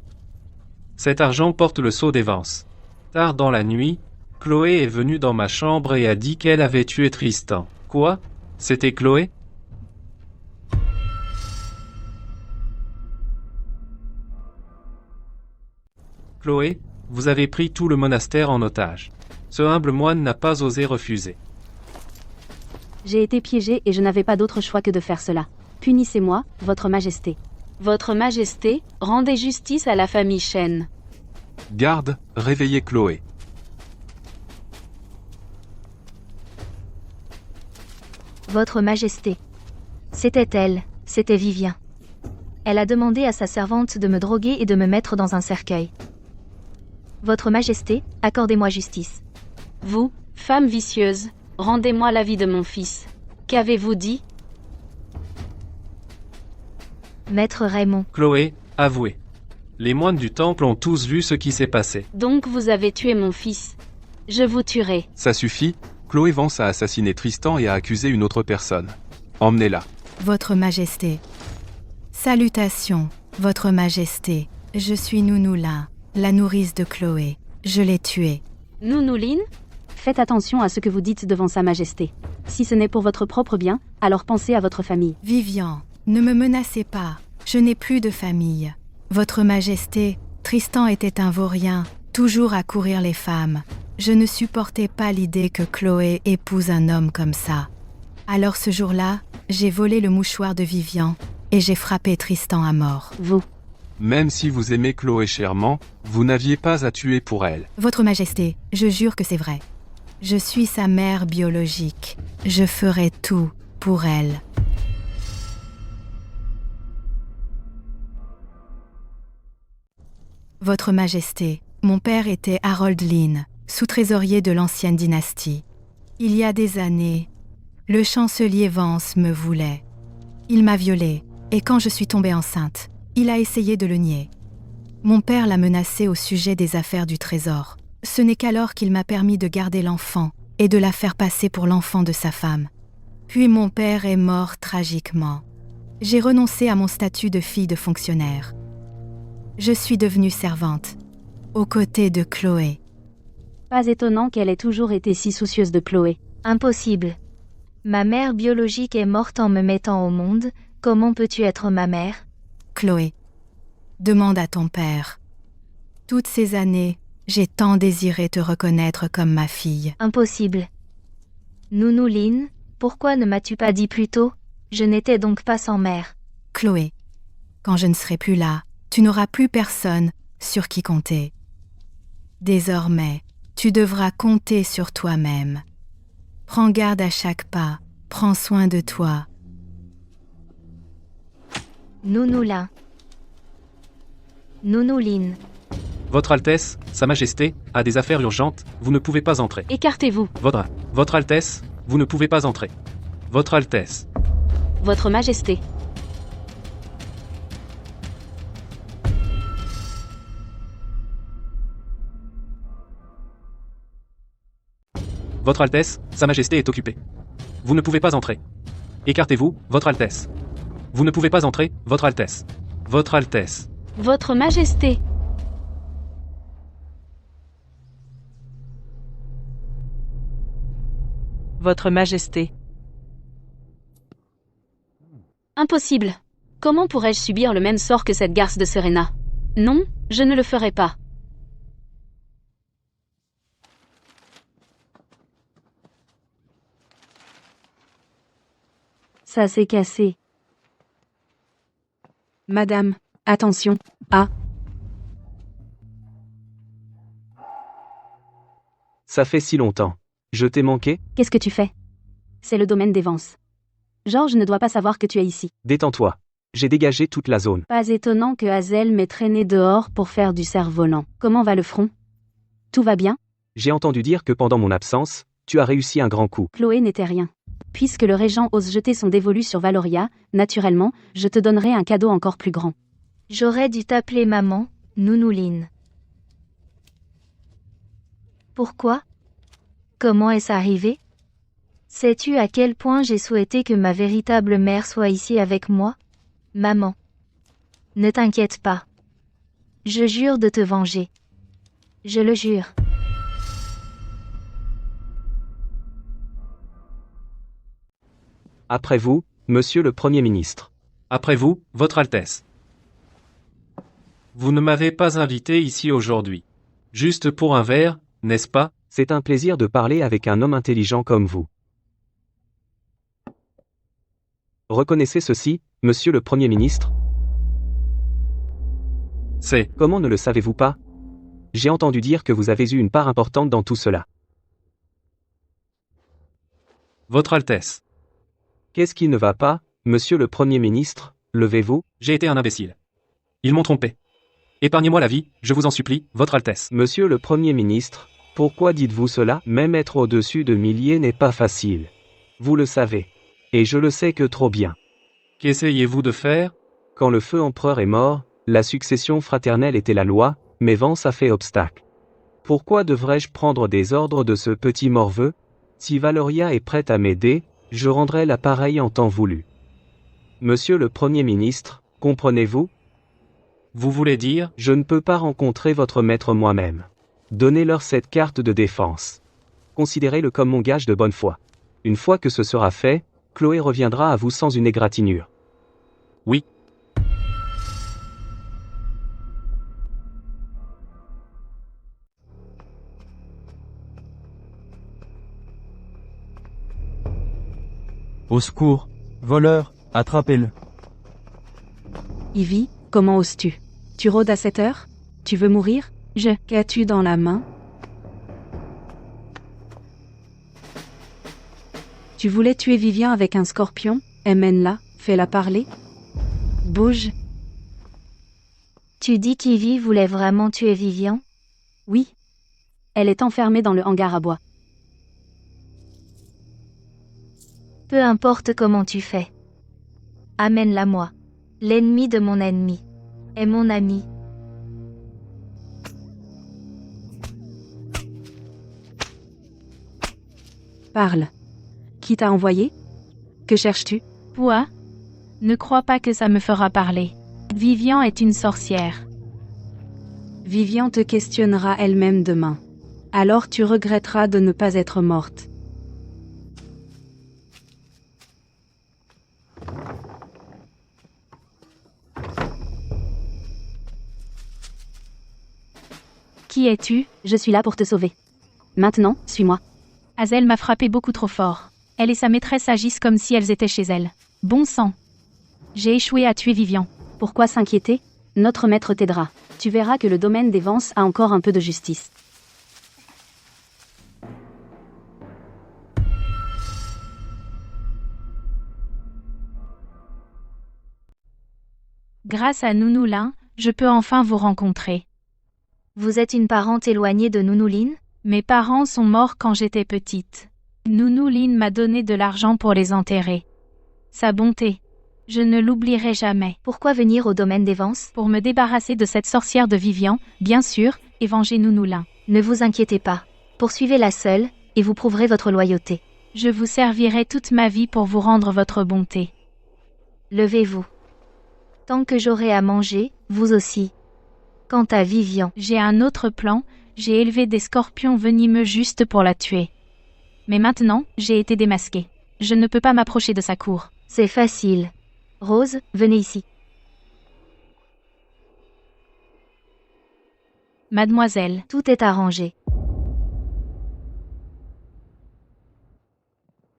Cet argent porte le sceau des Vance. Tard dans la nuit, Chloé est venue dans ma chambre et a dit qu'elle avait tué Tristan. Quoi? C'était Chloé? Chloé, vous avez pris tout le monastère en otage. Ce humble moine n'a pas osé refuser. J'ai été piégé et je n'avais pas d'autre choix que de faire cela. Punissez-moi, Votre Majesté. Votre Majesté, rendez justice à la famille Chen. Garde, réveillez Chloé. Votre Majesté. C'était elle, c'était Vivian. Elle a demandé à sa servante de me droguer et de me mettre dans un cercueil. Votre Majesté, accordez-moi justice. Vous, femme vicieuse, rendez-moi la vie de mon fils. Qu'avez-vous dit? Maître Raymond. Chloé, avouez. Les moines du temple ont tous vu ce qui s'est passé. Donc vous avez tué mon fils. Je vous tuerai. Ça suffit, Chloé Vance a assassiné Tristan et a accusé une autre personne. Emmenez-la. Votre Majesté. Salutations, Votre Majesté. Je suis Nounoulin, la nourrice de Chloé. Je l'ai tuée. Nounouline? Faites attention à ce que vous dites devant Sa Majesté. Si ce n'est pour votre propre bien, alors pensez à votre famille. Vivian, ne me menacez pas. Je n'ai plus de famille. Votre Majesté, Tristan était un vaurien, toujours à courir les femmes. Je ne supportais pas l'idée que Chloé épouse un homme comme ça. Alors ce jour-là, j'ai volé le mouchoir de Vivian et j'ai frappé Tristan à mort. Vous. Même si vous aimez Chloé chèrement, vous n'aviez pas à tuer pour elle. Votre Majesté, je jure que c'est vrai. Je suis sa mère biologique. Je ferai tout pour elle. Votre Majesté, mon père était Harold Lynn, sous-trésorier de l'ancienne dynastie. Il y a des années, le chancelier Vance me voulait. Il m'a violée, et quand je suis tombée enceinte, il a essayé de le nier. Mon père l'a menacé au sujet des affaires du trésor. Ce n'est qu'alors qu'il m'a permis de garder l'enfant et de la faire passer pour l'enfant de sa femme. Puis mon père est mort tragiquement. J'ai renoncé à mon statut de fille de fonctionnaire. Je suis devenue servante, aux côtés de Chloé. Pas étonnant qu'elle ait toujours été si soucieuse de Chloé. Impossible. Ma mère biologique est morte en me mettant au monde, comment peux-tu être ma mère? Chloé, demande à ton père. Toutes ces années, j'ai tant désiré te reconnaître comme ma fille. Impossible. Nounou Lynn, pourquoi ne m'as-tu pas dit plus tôt? Je n'étais donc pas sans mère. Chloé, quand je ne serai plus là, tu n'auras plus personne sur qui compter. Désormais, tu devras compter sur toi-même. Prends garde à chaque pas, prends soin de toi. Nounou Lynn. Nounou Lynn. Votre Altesse, Sa Majesté, a des affaires urgentes, vous ne pouvez pas entrer. Écartez-vous. Votre Altesse, vous ne pouvez pas entrer. Votre Altesse. Votre Majesté. Votre Altesse, Sa Majesté est occupée. Vous ne pouvez pas entrer. Écartez-vous, Votre Altesse. Vous ne pouvez pas entrer, Votre Altesse. Votre Altesse. Votre Majesté. Votre Majesté. Impossible. Comment pourrais-je subir le même sort que cette garce de Serena? Non, je ne le ferai pas. Ça s'est cassé. Madame, attention. Ah. Ça fait si longtemps. Je t'ai manqué? Qu'est-ce que tu fais? C'est le domaine des Vance. George ne doit pas savoir que tu es ici. Détends-toi. J'ai dégagé toute la zone. Pas étonnant que Hazel m'ait traîné dehors pour faire du cerf-volant. Comment va le front? Tout va bien? J'ai entendu dire que pendant mon absence, tu as réussi un grand coup. Chloé n'était rien. Puisque le régent ose jeter son dévolu sur Valoria, naturellement, je te donnerai un cadeau encore plus grand. J'aurais dû t'appeler maman, Nounou Lynn. Pourquoi? Comment est-ce arrivé? Sais-tu à quel point j'ai souhaité que ma véritable mère soit ici avec moi? Maman. Ne t'inquiète pas. Je jure de te venger. Je le jure. Après vous, Monsieur le Premier ministre. Après vous, Votre Altesse. Vous ne m'avez pas invité ici aujourd'hui. Juste pour un verre, n'est-ce pas? C'est un plaisir de parler avec un homme intelligent comme vous. Reconnaissez ceci, Monsieur le Premier ministre? C'est... Comment ne le savez-vous pas? J'ai entendu dire que vous avez eu une part importante dans tout cela. Votre Altesse. Qu'est-ce qui ne va pas, Monsieur le Premier ministre? Levez-vous. J'ai été un imbécile. Ils m'ont trompé. Épargnez-moi la vie, je vous en supplie, Votre Altesse. Monsieur le Premier ministre, pourquoi dites-vous cela? Même être au-dessus de milliers n'est pas facile. Vous le savez. Et je le sais que trop bien. Qu'essayez-vous de faire? Quand le feu empereur est mort, la succession fraternelle était la loi, mais Vance a fait obstacle. Pourquoi devrais-je prendre des ordres de ce petit morveux? Si Valoria est prête à m'aider, je rendrai l'appareil en temps voulu. Monsieur le Premier ministre, comprenez-vous? Vous voulez dire? Je ne peux pas rencontrer votre maître moi-même. Donnez-leur cette carte de défense. Considérez-le comme mon gage de bonne foi. Une fois que ce sera fait, Chloé reviendra à vous sans une égratignure. Oui. Au secours. Voleur, attrapez-le. Ivy, comment oses-tu? Tu rôdes à cette heure? Tu veux mourir? Qu'as-tu dans la main? Tu voulais tuer Vivien avec un scorpion? Mène-la, fais-la parler. Bouge. Tu dis qu'Ivy voulait vraiment tuer Vivian? Oui. Elle est enfermée dans le hangar à bois. Peu importe comment tu fais. Amène-la moi. L'ennemi de mon ennemi est mon ami. Parle. Qui t'a envoyé? Que cherches-tu? Quoi? Ne crois pas que ça me fera parler. Vivian est une sorcière. Vivian te questionnera elle-même demain. Alors tu regretteras de ne pas être morte. Qui es-tu? Je suis là pour te sauver. Maintenant, suis-moi. Azel m'a frappé beaucoup trop fort. Elle et sa maîtresse agissent comme si elles étaient chez elle. Bon sang. J'ai échoué à tuer Vivian. Pourquoi s'inquiéter? Notre maître t'aidera. Tu verras que le domaine des Vance a encore un peu de justice. Grâce à Nounoulin, je peux enfin vous rencontrer. Vous êtes une parente éloignée de Nounouline? Mes parents sont morts quand j'étais petite. Nounouline m'a donné de l'argent pour les enterrer. Sa bonté. Je ne l'oublierai jamais. Pourquoi venir au domaine des Vance? Pour me débarrasser de cette sorcière de Vivian, bien sûr, et venger Nounoulin. Ne vous inquiétez pas. Poursuivez-la seule, et vous prouverez votre loyauté. Je vous servirai toute ma vie pour vous rendre votre bonté. Levez-vous. Tant que j'aurai à manger, vous aussi. Quant à Vivian, j'ai un autre plan, j'ai élevé des scorpions venimeux juste pour la tuer. Mais maintenant, j'ai été démasquée. Je ne peux pas m'approcher de sa cour. C'est facile. Rose, venez ici. Mademoiselle. Tout est arrangé.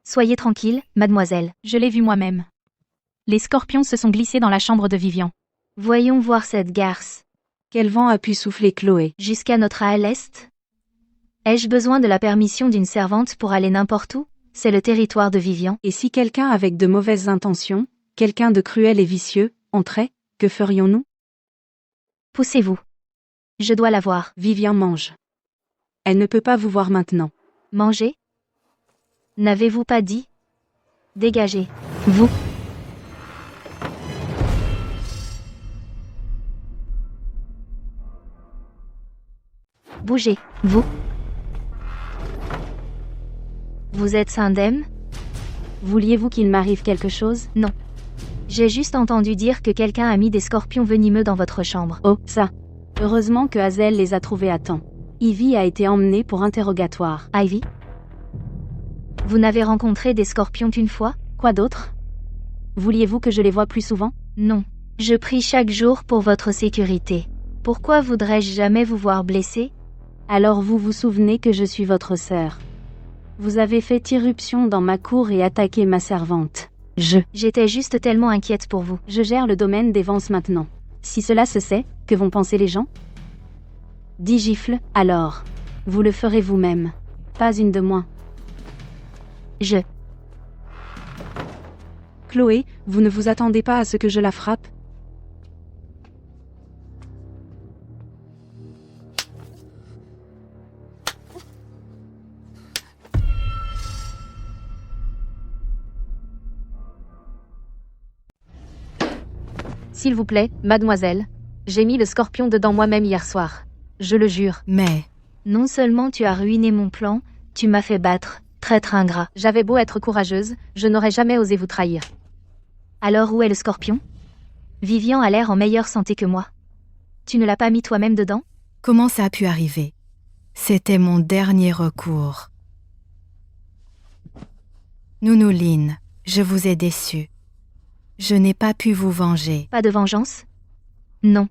Soyez tranquille, mademoiselle. Je l'ai vu moi-même. Les scorpions se sont glissés dans la chambre de Vivian. Voyons voir cette garce. Quel vent a pu souffler Chloé? Jusqu'à notre à l'est? Ai-je besoin de la permission d'une servante pour aller n'importe où? C'est le territoire de Vivian. Et si quelqu'un avec de mauvaises intentions, quelqu'un de cruel et vicieux, entrait, que ferions-nous? Poussez-vous. Je dois la voir. Vivian mange. Elle ne peut pas vous voir maintenant. Manger? N'avez-vous pas dit? Dégagez. Vous. Bougez, vous. Vous êtes indemne? Vouliez-vous qu'il m'arrive quelque chose? Non. J'ai juste entendu dire que quelqu'un a mis des scorpions venimeux dans votre chambre. Oh, ça. Heureusement que Hazel les a trouvés à temps. Ivy a été emmenée pour interrogatoire. Ivy? Vous n'avez rencontré des scorpions qu'une fois? Quoi d'autre? Vouliez-vous que je les voie plus souvent? Non. Je prie chaque jour pour votre sécurité. Pourquoi voudrais-je jamais vous voir blessé? Alors vous vous souvenez que je suis votre sœur. Vous avez fait irruption dans ma cour et attaqué ma servante. J'étais juste tellement inquiète pour vous. Je gère le domaine des Vance maintenant. Si cela se sait, que vont penser les gens? 10 gifles, alors. Vous le ferez vous-même. Pas une de moins. Chloé, vous ne vous attendez pas à ce que je la frappe? S'il vous plaît, mademoiselle. J'ai mis le scorpion dedans moi-même hier soir. Je le jure. Mais... Non seulement tu as ruiné mon plan, tu m'as fait battre, traître ingrat. J'avais beau être courageuse, je n'aurais jamais osé vous trahir. Alors où est le scorpion? Vivian a l'air en meilleure santé que moi. Tu ne l'as pas mis toi-même dedans? Comment ça a pu arriver? C'était mon dernier recours. Nounouline, je vous ai déçu. Je n'ai pas pu vous venger. Pas de vengeance? Non.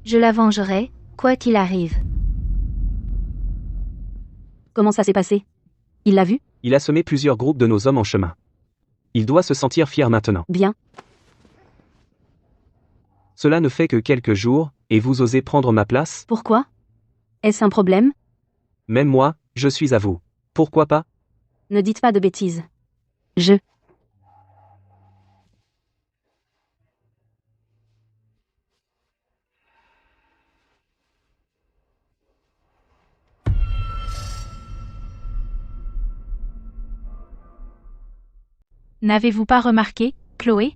Je la vengerai, quoi qu'il arrive. Comment ça s'est passé? Il l'a vu? Il a semé plusieurs groupes de nos hommes en chemin. Il doit se sentir fier maintenant. Bien. Cela ne fait que quelques jours, et vous osez prendre ma place? Pourquoi? Est-ce un problème? Même moi, je suis à vous. Pourquoi pas? Ne dites pas de bêtises. Je... N'avez-vous pas remarqué, Chloé?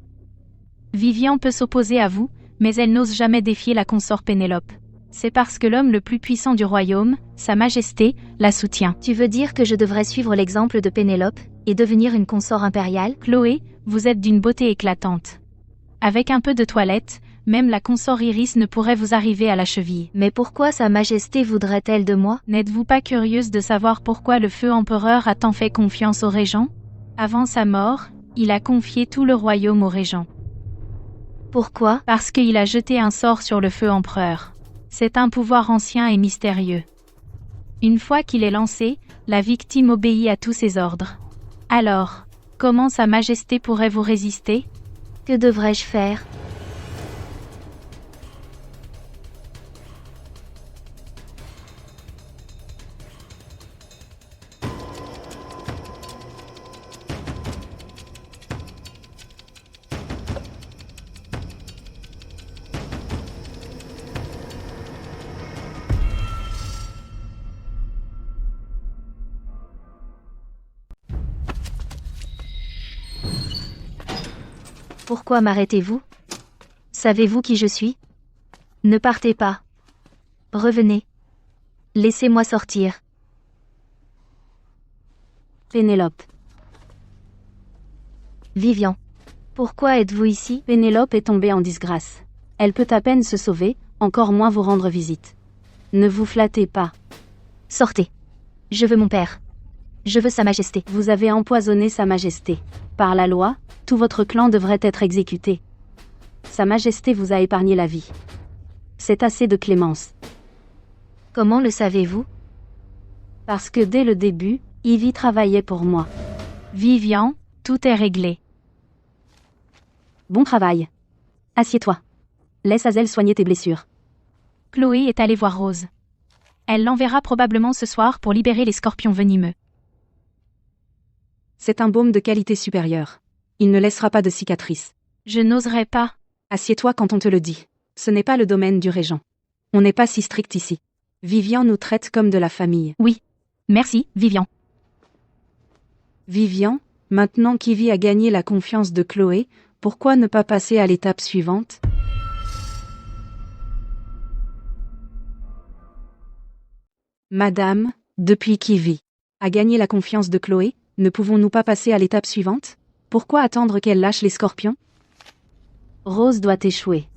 Vivian peut s'opposer à vous, mais elle n'ose jamais défier la consort Pénélope. C'est parce que l'homme le plus puissant du royaume, Sa Majesté, la soutient. Tu veux dire que je devrais suivre l'exemple de Pénélope, et devenir une consort impériale? Chloé, vous êtes d'une beauté éclatante. Avec un peu de toilette, même la consort Iris ne pourrait vous arriver à la cheville. Mais pourquoi Sa Majesté voudrait-elle de moi? N'êtes-vous pas curieuse de savoir pourquoi le feu empereur a tant fait confiance au régent? Avant sa mort, il a confié tout le royaume au régent. Pourquoi? Parce qu'il a jeté un sort sur le feu empereur. C'est un pouvoir ancien et mystérieux. Une fois qu'il est lancé, la victime obéit à tous ses ordres. Alors, comment Sa Majesté pourrait vous résister? Que devrais-je faire? Pourquoi m'arrêtez-vous? Savez-vous qui je suis? Ne partez pas. Revenez. Laissez-moi sortir. Pénélope. Vivian. Pourquoi êtes-vous ici? Pénélope est tombée en disgrâce. Elle peut à peine se sauver, encore moins vous rendre visite. Ne vous flattez pas. Sortez. Je veux mon père. Je veux Sa Majesté. Vous avez empoisonné Sa Majesté. Par la loi, tout votre clan devrait être exécuté. Sa Majesté vous a épargné la vie. C'est assez de clémence. Comment le savez-vous? Parce que dès le début, Ivy travaillait pour moi. Vivian, tout est réglé. Bon travail. Assieds-toi. Laisse Hazel soigner tes blessures. Chloé est allée voir Rose. Elle l'enverra probablement ce soir pour libérer les scorpions venimeux. C'est un baume de qualité supérieure. Il ne laissera pas de cicatrices. Je n'oserais pas. Assieds-toi quand on te le dit. Ce n'est pas le domaine du régent. On n'est pas si strict ici. Vivian nous traite comme de la famille. Oui. Merci, Vivian. Vivian, maintenant qu'Ivy a gagné la confiance de Chloé, pourquoi ne pas passer à l'étape suivante? Madame, depuis qu'Ivy a gagné la confiance de Chloé, ne pouvons-nous pas passer à l'étape suivante? Pourquoi attendre qu'elle lâche les scorpions? Rose doit échouer.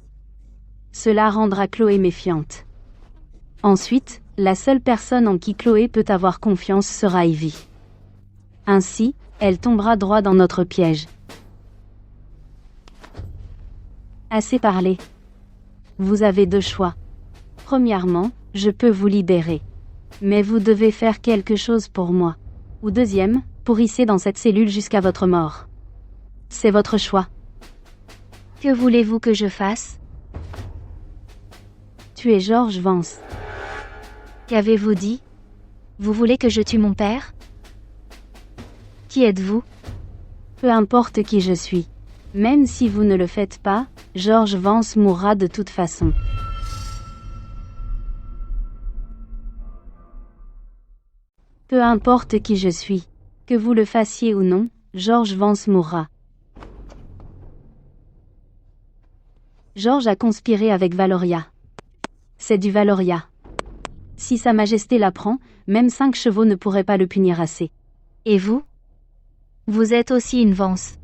Cela rendra Chloé méfiante. Ensuite, la seule personne en qui Chloé peut avoir confiance sera Ivy. Ainsi, elle tombera droit dans notre piège. Assez parlé. Vous avez deux choix. Premièrement, je peux vous libérer. Mais vous devez faire quelque chose pour moi. Ou deuxième, pourrissez dans cette cellule jusqu'à votre mort. C'est votre choix. Que voulez-vous que je fasse? Tuez George Vance. Qu'avez-vous dit? Vous voulez que je tue mon père? Qui êtes-vous? Peu importe qui je suis. Même si vous ne le faites pas, George Vance mourra de toute façon. Peu importe qui je suis. Que vous le fassiez ou non, George Vance mourra. George a conspiré avec Valoria. C'est du Valoria. Si Sa Majesté l'apprend, même 5 chevaux ne pourraient pas le punir assez. Et vous? Vous êtes aussi une Vance.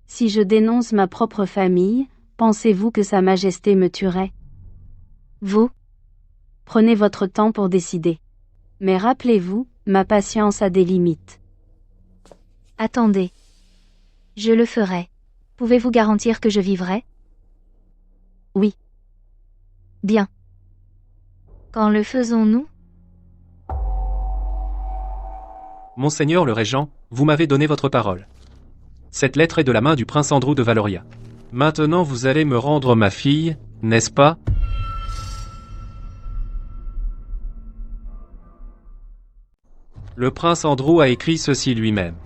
Si je dénonce ma propre famille, pensez-vous que Sa Majesté me tuerait? Vous? Prenez votre temps pour décider. Mais rappelez-vous, ma patience a des limites. Attendez. Je le ferai. Pouvez-vous garantir que je vivrai? Oui. Bien. Quand le faisons-nous? Monseigneur le Régent, vous m'avez donné votre parole. Cette lettre est de la main du prince Andrew de Valoria. Maintenant vous allez me rendre ma fille, n'est-ce pas? Le prince Andrew a écrit ceci lui-même.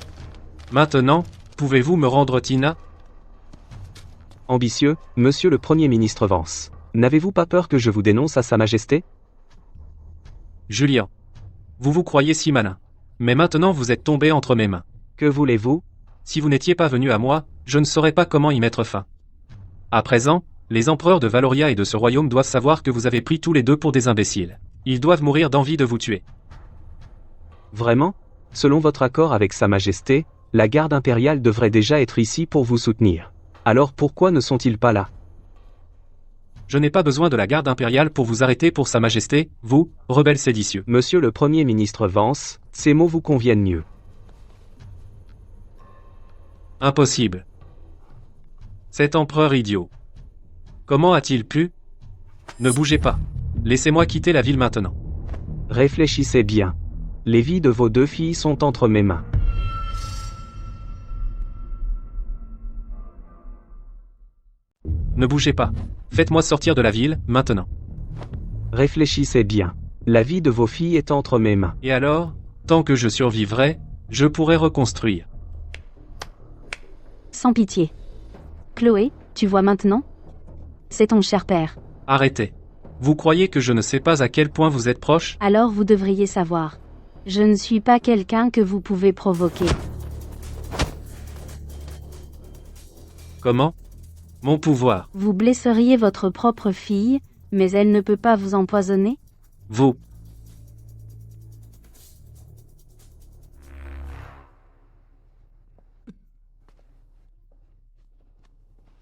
Maintenant, pouvez-vous me rendre Tina? Ambitieux, monsieur le Premier ministre Vance. N'avez-vous pas peur que je vous dénonce à Sa Majesté? Julien. Vous vous croyez si malin. Mais maintenant vous êtes tombé entre mes mains. Que voulez-vous? Si vous n'étiez pas venu à moi, je ne saurais pas comment y mettre fin. À présent, les empereurs de Valoria et de ce royaume doivent savoir que vous avez pris tous les deux pour des imbéciles. Ils doivent mourir d'envie de vous tuer. Vraiment? Selon votre accord avec Sa Majesté, la garde impériale devrait déjà être ici pour vous soutenir. Alors pourquoi ne sont-ils pas là? Je n'ai pas besoin de la garde impériale pour vous arrêter pour Sa Majesté, vous, rebelle séditieux. Monsieur le Premier ministre Vance, ces mots vous conviennent mieux. Impossible. Cet empereur idiot. Comment a-t-il pu? Ne bougez pas. Laissez-moi quitter la ville maintenant. Réfléchissez bien. Les vies de vos deux filles sont entre mes mains. Ne bougez pas. Faites-moi sortir de la ville, maintenant. Réfléchissez bien. La vie de vos filles est entre mes mains. Et alors, tant que je survivrai, je pourrai reconstruire. Sans pitié. Chloé, tu vois maintenant? C'est ton cher père. Arrêtez. Vous croyez que je ne sais pas à quel point vous êtes proche? Alors vous devriez savoir. Je ne suis pas quelqu'un que vous pouvez provoquer. Comment? Mon pouvoir. Vous blesseriez votre propre fille, mais elle ne peut pas vous empoisonner? Vous.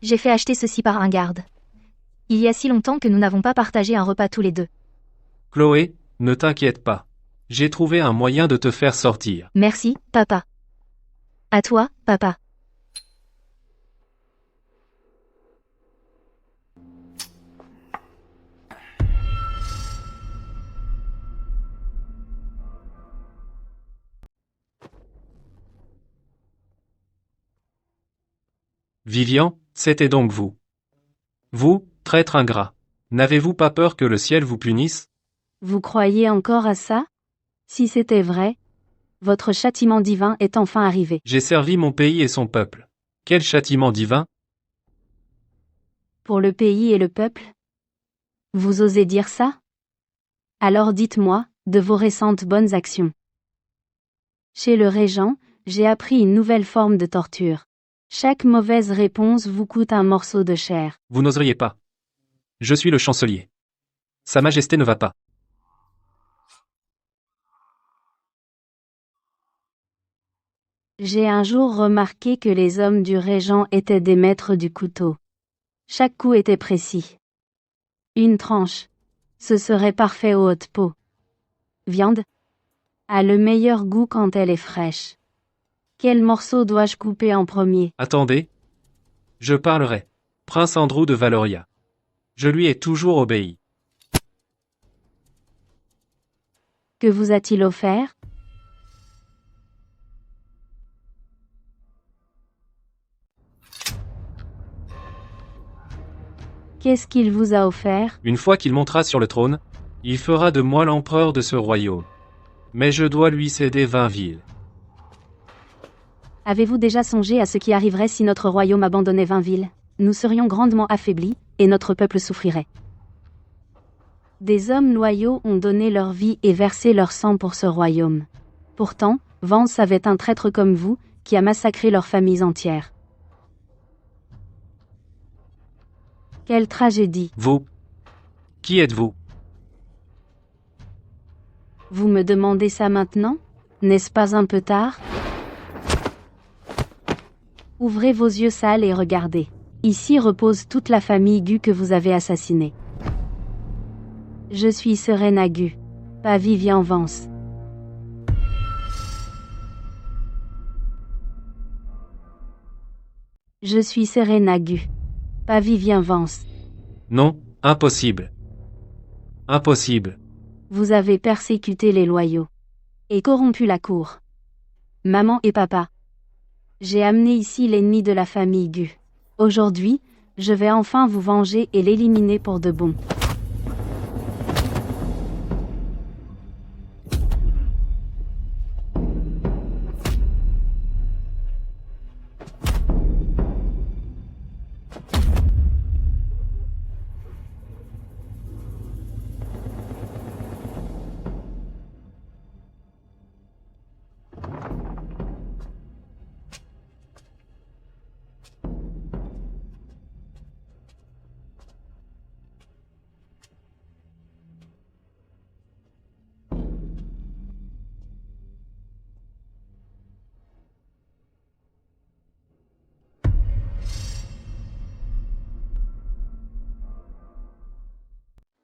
J'ai fait acheter ceci par un garde. Il y a si longtemps que nous n'avons pas partagé un repas tous les deux. Chloé, ne t'inquiète pas. J'ai trouvé un moyen de te faire sortir. Merci, papa. À toi, papa. Vivian, c'était donc vous. Vous, traître ingrat. N'avez-vous pas peur que le ciel vous punisse? Vous croyez encore à ça? Si c'était vrai, votre châtiment divin est enfin arrivé. J'ai servi mon pays et son peuple. Quel châtiment divin? Pour le pays et le peuple? Vous osez dire ça? Alors dites-moi, de vos récentes bonnes actions. Chez le régent, j'ai appris une nouvelle forme de torture. Chaque mauvaise réponse vous coûte un morceau de chair. Vous n'oseriez pas. Je suis le chancelier. Sa Majesté ne va pas. J'ai un jour remarqué que les hommes du régent étaient des maîtres du couteau. Chaque coup était précis. Une tranche. Ce serait parfait aux hautes peaux. Viande a le meilleur goût quand elle est fraîche. Quel morceau dois-je couper en premier? Attendez. Je parlerai. Prince Andrew de Valoria. Je lui ai toujours obéi. Que vous a-t-il offert? Qu'est-ce qu'il vous a offert? Une fois qu'il montera sur le trône, il fera de moi l'empereur de ce royaume. Mais je dois lui céder 20 villes. Avez-vous déjà songé à ce qui arriverait si notre royaume abandonnait 20 villes? Nous serions grandement affaiblis, et notre peuple souffrirait. Des hommes loyaux ont donné leur vie et versé leur sang pour ce royaume. Pourtant, Vance avait un traître comme vous, qui a massacré leurs familles entières. Quelle tragédie! Vous? Qui êtes-vous? Vous me demandez ça maintenant? N'est-ce pas un peu tard? Ouvrez vos yeux sales et regardez. Ici repose toute la famille Gu que vous avez assassinée. Je suis Serena Gu, pas Vivian Vance. Je suis Serena Gu, pas Vivian Vance. Non, impossible. Impossible. Vous avez persécuté les loyaux et corrompu la cour. Maman et papa. J'ai amené ici l'ennemi de la famille Gu. Aujourd'hui, je vais enfin vous venger et l'éliminer pour de bon.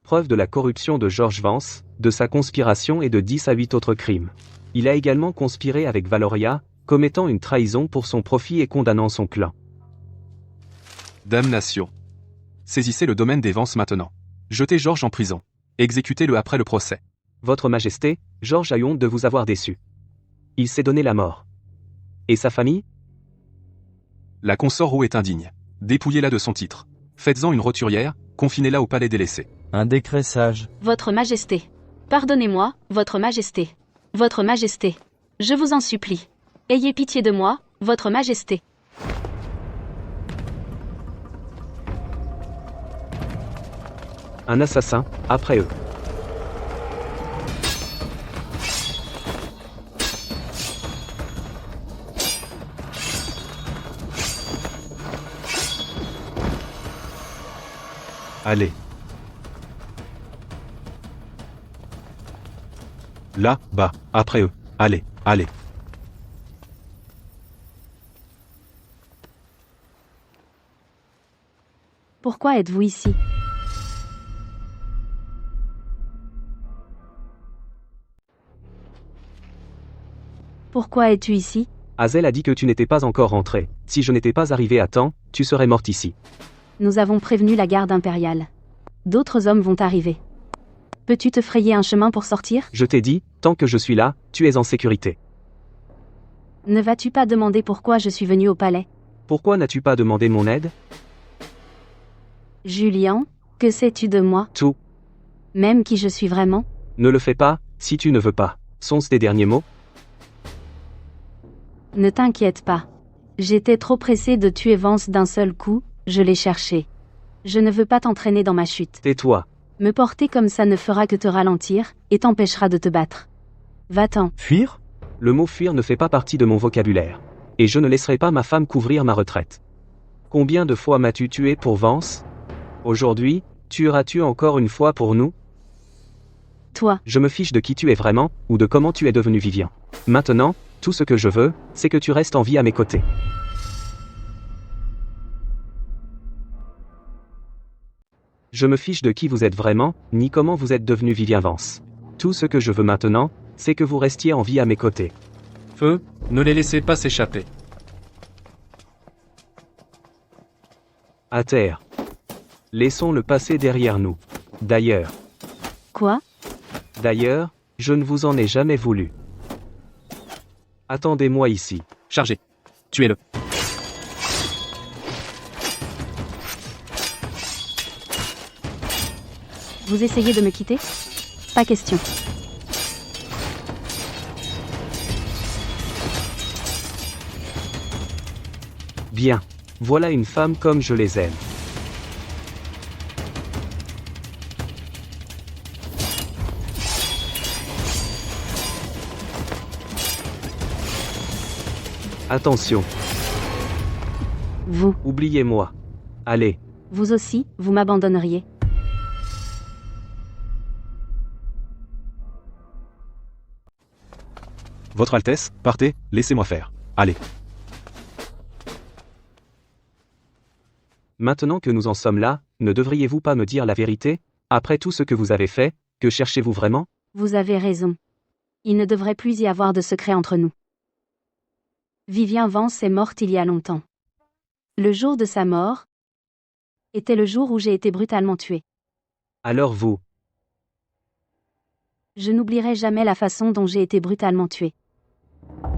Preuve de la corruption de George Vance, de sa conspiration et de 10 à 8 autres crimes. Il a également conspiré avec Valoria, commettant une trahison pour son profit et condamnant son clan. Damnation. Saisissez le domaine des Vance maintenant. Jetez George en prison. Exécutez-le après le procès. Votre Majesté, George a eu honte de vous avoir déçu. Il s'est donné la mort. Et sa famille? La consort Roux est indigne. Dépouillez-la de son titre. Faites-en une roturière, confinez-la au palais des laissés. Un décret sage. Votre Majesté. Pardonnez-moi, Votre Majesté. Votre Majesté. Je vous en supplie. Ayez pitié de moi, Votre Majesté. Un assassin, après eux. Allez. Là, bas, après eux. Allez, allez. Pourquoi êtes-vous ici? Pourquoi es-tu ici? Hazel a dit que tu n'étais pas encore rentré. Si je n'étais pas arrivé à temps, tu serais morte ici. Nous avons prévenu la garde impériale. D'autres hommes vont arriver. Peux-tu te frayer un chemin pour sortir? Je t'ai dit, tant que je suis là, tu es en sécurité. Ne vas-tu pas demander pourquoi je suis venu au palais? Pourquoi n'as-tu pas demandé mon aide? Julian, que sais-tu de moi? Tout. Même qui je suis vraiment? Ne le fais pas, si tu ne veux pas. Sont-ce tes derniers mots? Ne t'inquiète pas. J'étais trop pressé de tuer Vance d'un seul coup, je l'ai cherché. Je ne veux pas t'entraîner dans ma chute. Tais-toi. Me porter comme ça ne fera que te ralentir, et t'empêchera de te battre. Va-t'en. Fuir? Le mot fuir ne fait pas partie de mon vocabulaire. Et je ne laisserai pas ma femme couvrir ma retraite. Combien de fois m'as-tu tué pour Vance? Aujourd'hui, tueras-tu encore une fois pour nous? Toi. Je me fiche de qui tu es vraiment, ou de comment tu es devenu Vivian. Maintenant, tout ce que je veux, c'est que tu restes en vie à mes côtés. Je me fiche de qui vous êtes vraiment, ni comment vous êtes devenu Vivian Vance. Tout ce que je veux maintenant, c'est que vous restiez en vie à mes côtés. Feu, ne les laissez pas s'échapper. À terre. Laissons le passé derrière nous. D'ailleurs. Quoi? D'ailleurs, je ne vous en ai jamais voulu. Attendez-moi ici. Chargez. Tuez-le. Vous essayez de me quitter? Pas question. Bien. Voilà une femme comme je les aime. Attention. Vous. Oubliez-moi. Allez. Vous aussi, vous m'abandonneriez. Votre Altesse, partez, laissez-moi faire. Allez. Maintenant que nous en sommes là, ne devriez-vous pas me dire la vérité? Après tout ce que vous avez fait, que cherchez-vous vraiment? Vous avez raison. Il ne devrait plus y avoir de secret entre nous. Vivian Vance est morte il y a longtemps. Le jour de sa mort était le jour où j'ai été brutalement tué. Alors vous? Je n'oublierai jamais la façon dont j'ai été brutalement tué.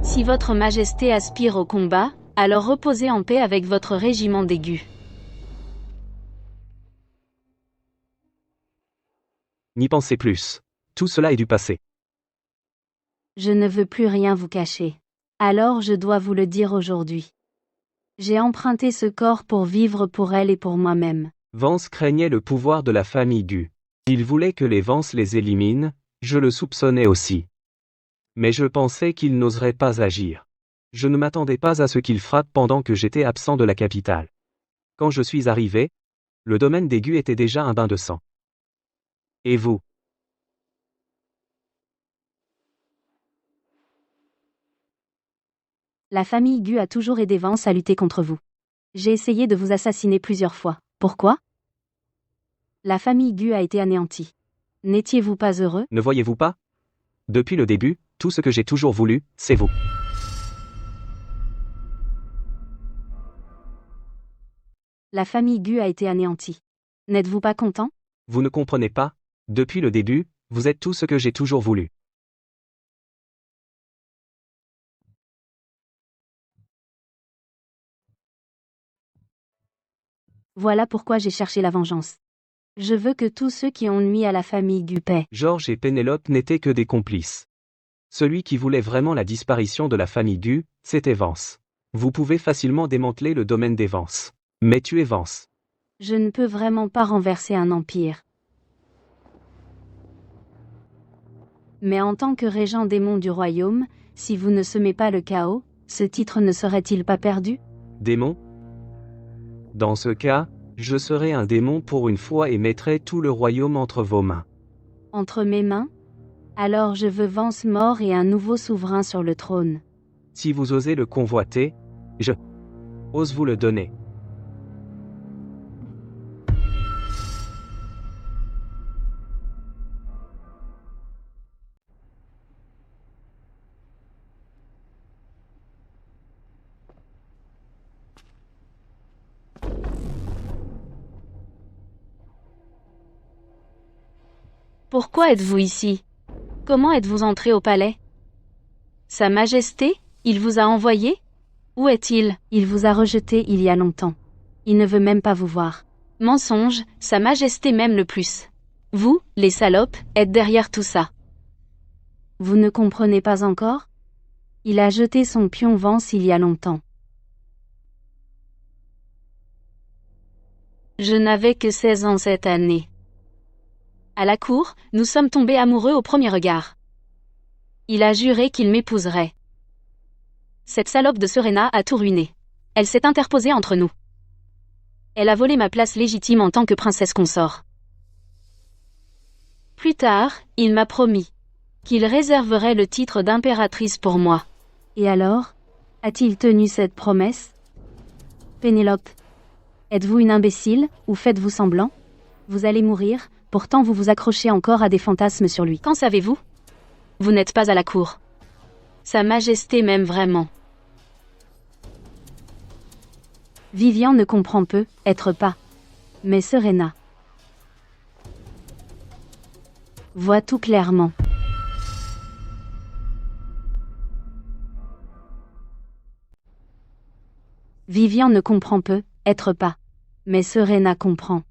Si votre Majesté aspire au combat, alors reposez en paix avec votre régiment d'aigus. N'y pensez plus. Tout cela est du passé. Je ne veux plus rien vous cacher. Alors je dois vous le dire aujourd'hui. J'ai emprunté ce corps pour vivre pour elle et pour moi-même. Vance craignait le pouvoir de la famille Gu. Il voulait que les Vance les éliminent, je le soupçonnais aussi. Mais je pensais qu'il n'oserait pas agir. Je ne m'attendais pas à ce qu'il frappe pendant que j'étais absent de la capitale. Quand je suis arrivé, le domaine des Gu était déjà un bain de sang. Et vous? La famille Gu a toujours aidé Vance à lutter contre vous. J'ai essayé de vous assassiner plusieurs fois. Pourquoi? La famille Gu a été anéantie. N'étiez-vous pas heureux? Ne voyez-vous pas? Depuis le début, tout ce que j'ai toujours voulu, c'est vous. La famille Gu a été anéantie. N'êtes-vous pas content? Vous ne comprenez pas? Depuis le début, vous êtes tout ce que j'ai toujours voulu. Voilà pourquoi j'ai cherché la vengeance. Je veux que tous ceux qui ont nui à la famille Gu paient. George et Pénélope n'étaient que des complices. Celui qui voulait vraiment la disparition de la famille Gu, c'était Vance. Vous pouvez facilement démanteler le domaine des Vance. Mais tuer Vance. Je ne peux vraiment pas renverser un empire. Mais en tant que régent démon du royaume, si vous ne semez pas le chaos, ce titre ne serait-il pas perdu? Démon? Dans ce cas, je serai un démon pour une fois et mettrai tout le royaume entre vos mains. Entre mes mains? Alors je veux Vance mort et un nouveau souverain sur le trône. Si vous osez le convoiter, je ose vous le donner. Pourquoi êtes-vous ici? Comment êtes-vous entré au palais? Sa Majesté, il vous a envoyé? Où est-il? Il vous a rejeté il y a longtemps. Il ne veut même pas vous voir. Mensonge, Sa Majesté m'aime le plus. Vous, les salopes, êtes derrière tout ça. Vous ne comprenez pas encore? Il a jeté son pion Vance il y a longtemps. Je n'avais que 16 ans cette année. À la cour, nous sommes tombés amoureux au premier regard. Il a juré qu'il m'épouserait. Cette salope de Serena a tout ruiné. Elle s'est interposée entre nous. Elle a volé ma place légitime en tant que princesse consort. Plus tard, il m'a promis qu'il réserverait le titre d'impératrice pour moi. Et alors? A-t-il tenu cette promesse? Pénélope, êtes-vous une imbécile, ou faites-vous semblant? Vous allez mourir, pourtant vous vous accrochez encore à des fantasmes sur lui. Qu'en savez-vous? Vous n'êtes pas à la cour. Sa Majesté m'aime vraiment. Vivian ne comprend peu, être pas. Mais Serena voit tout clairement. Vivian ne comprend peu, être pas. Mais Serena comprend.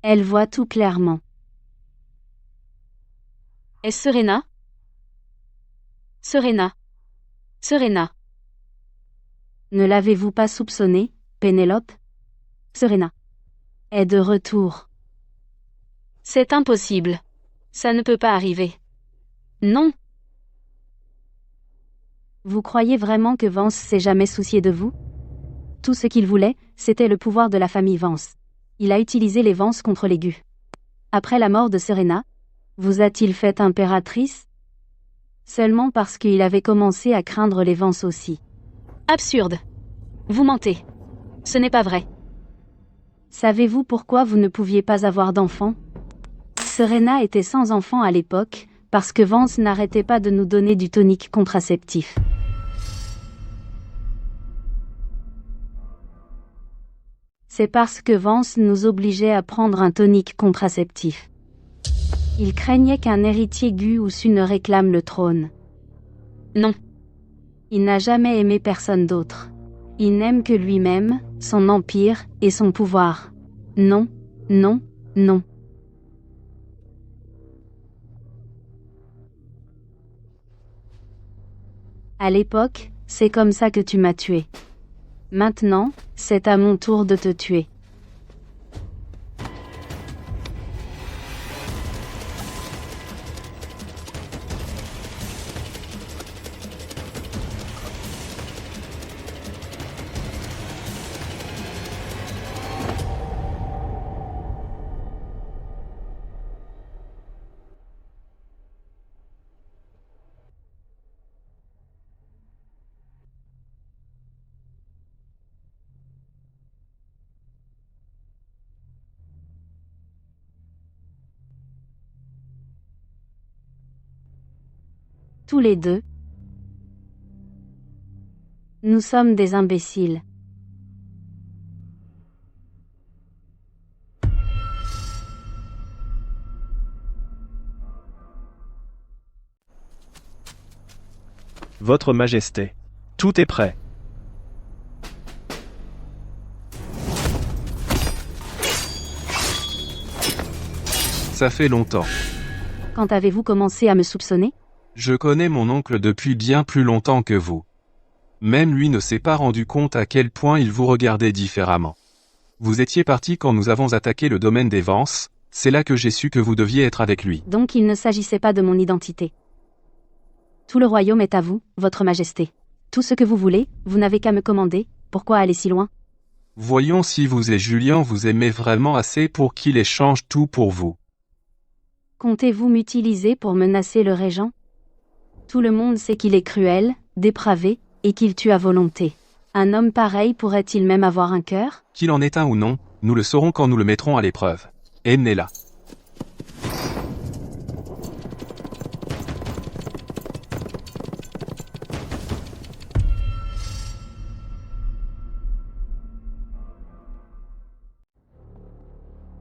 Elle voit tout clairement. Est-ce Serena? Serena. Serena. Ne l'avez-vous pas soupçonné, Pénélope? Serena est de retour. C'est impossible. Ça ne peut pas arriver. Non. Vous croyez vraiment que Vance s'est jamais soucié de vous? Tout ce qu'il voulait, c'était le pouvoir de la famille Vance. Il a utilisé les Vance contre les Gu. Après la mort de Serena, vous a-t-il fait impératrice? Seulement parce qu'il avait commencé à craindre les Vance aussi. Absurde. Vous mentez. Ce n'est pas vrai. Savez-vous pourquoi vous ne pouviez pas avoir d'enfants? Serena était sans enfant à l'époque, parce que Vance n'arrêtait pas de nous donner du tonique contraceptif. C'est parce que Vance nous obligeait à prendre un tonique contraceptif. Il craignait qu'un héritier Gu ou Su ne réclame le trône. Non. Il n'a jamais aimé personne d'autre. Il n'aime que lui-même, son empire, et son pouvoir. Non, non, non. À l'époque, c'est comme ça que tu m'as tué. Maintenant, c'est à mon tour de te tuer. Tous les deux. Nous sommes des imbéciles. Votre Majesté. Tout est prêt. Ça fait longtemps. Quand avez-vous commencé à me soupçonner? Je connais mon oncle depuis bien plus longtemps que vous. Même lui ne s'est pas rendu compte à quel point il vous regardait différemment. Vous étiez parti quand nous avons attaqué le domaine des Vance, c'est là que j'ai su que vous deviez être avec lui. Donc il ne s'agissait pas de mon identité. Tout le royaume est à vous, votre majesté. Tout ce que vous voulez, vous n'avez qu'à me commander, pourquoi aller si loin? Voyons si vous et Julien vous aimez vraiment assez pour qu'il échange tout pour vous. Comptez-vous m'utiliser pour menacer le régent? Tout le monde sait qu'il est cruel, dépravé, et qu'il tue à volonté. Un homme pareil pourrait-il même avoir un cœur? Qu'il en ait un ou non, nous le saurons quand nous le mettrons à l'épreuve. Emmenez-la.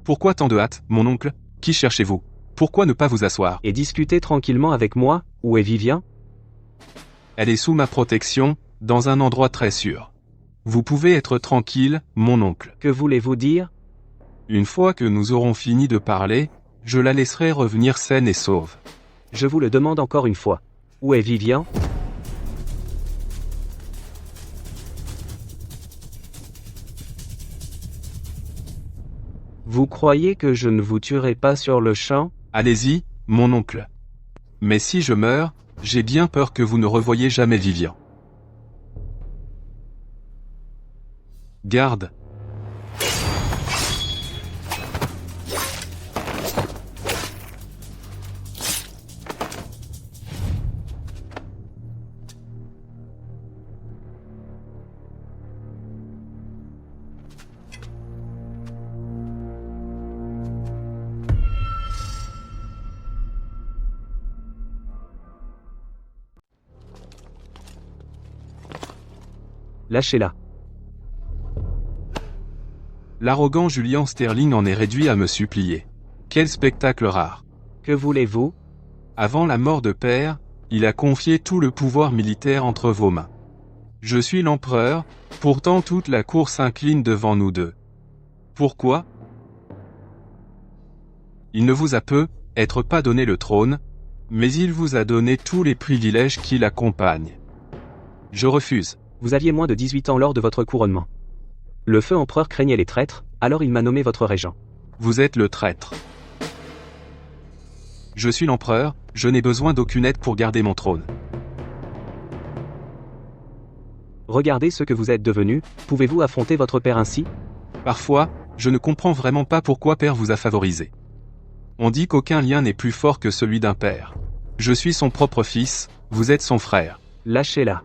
Pourquoi tant de hâte, mon oncle? Qui cherchez-vous? Pourquoi ne pas vous asseoir? Et discuter tranquillement avec moi? Où est Vivien? Elle est sous ma protection, dans un endroit très sûr. Vous pouvez être tranquille, mon oncle. Que voulez-vous dire? Une fois que nous aurons fini de parler, je la laisserai revenir saine et sauve. Je vous le demande encore une fois. Où est Vivien? Vous croyez que je ne vous tuerai pas sur le champ? Allez-y, mon oncle. Mais si je meurs, j'ai bien peur que vous ne revoyiez jamais Vivien. Garde. Lâchez-la. L'arrogant Julien Sterling en est réduit à me supplier. Quel spectacle rare. Que voulez-vous? Avant la mort de père, il a confié tout le pouvoir militaire entre vos mains. Je suis l'empereur, pourtant toute la cour s'incline devant nous deux. Pourquoi? Il ne vous a peut-être pas donné le trône, mais il vous a donné tous les privilèges qui l'accompagnent. Je refuse. Vous aviez moins de 18 ans lors de votre couronnement. Le feu empereur craignait les traîtres, alors il m'a nommé votre régent. Vous êtes le traître. Je suis l'empereur, je n'ai besoin d'aucune aide pour garder mon trône. Regardez ce que vous êtes devenu, pouvez-vous affronter votre père ainsi? Parfois, je ne comprends vraiment pas pourquoi père vous a favorisé. On dit qu'aucun lien n'est plus fort que celui d'un père. Je suis son propre fils, vous êtes son frère. Lâchez-la.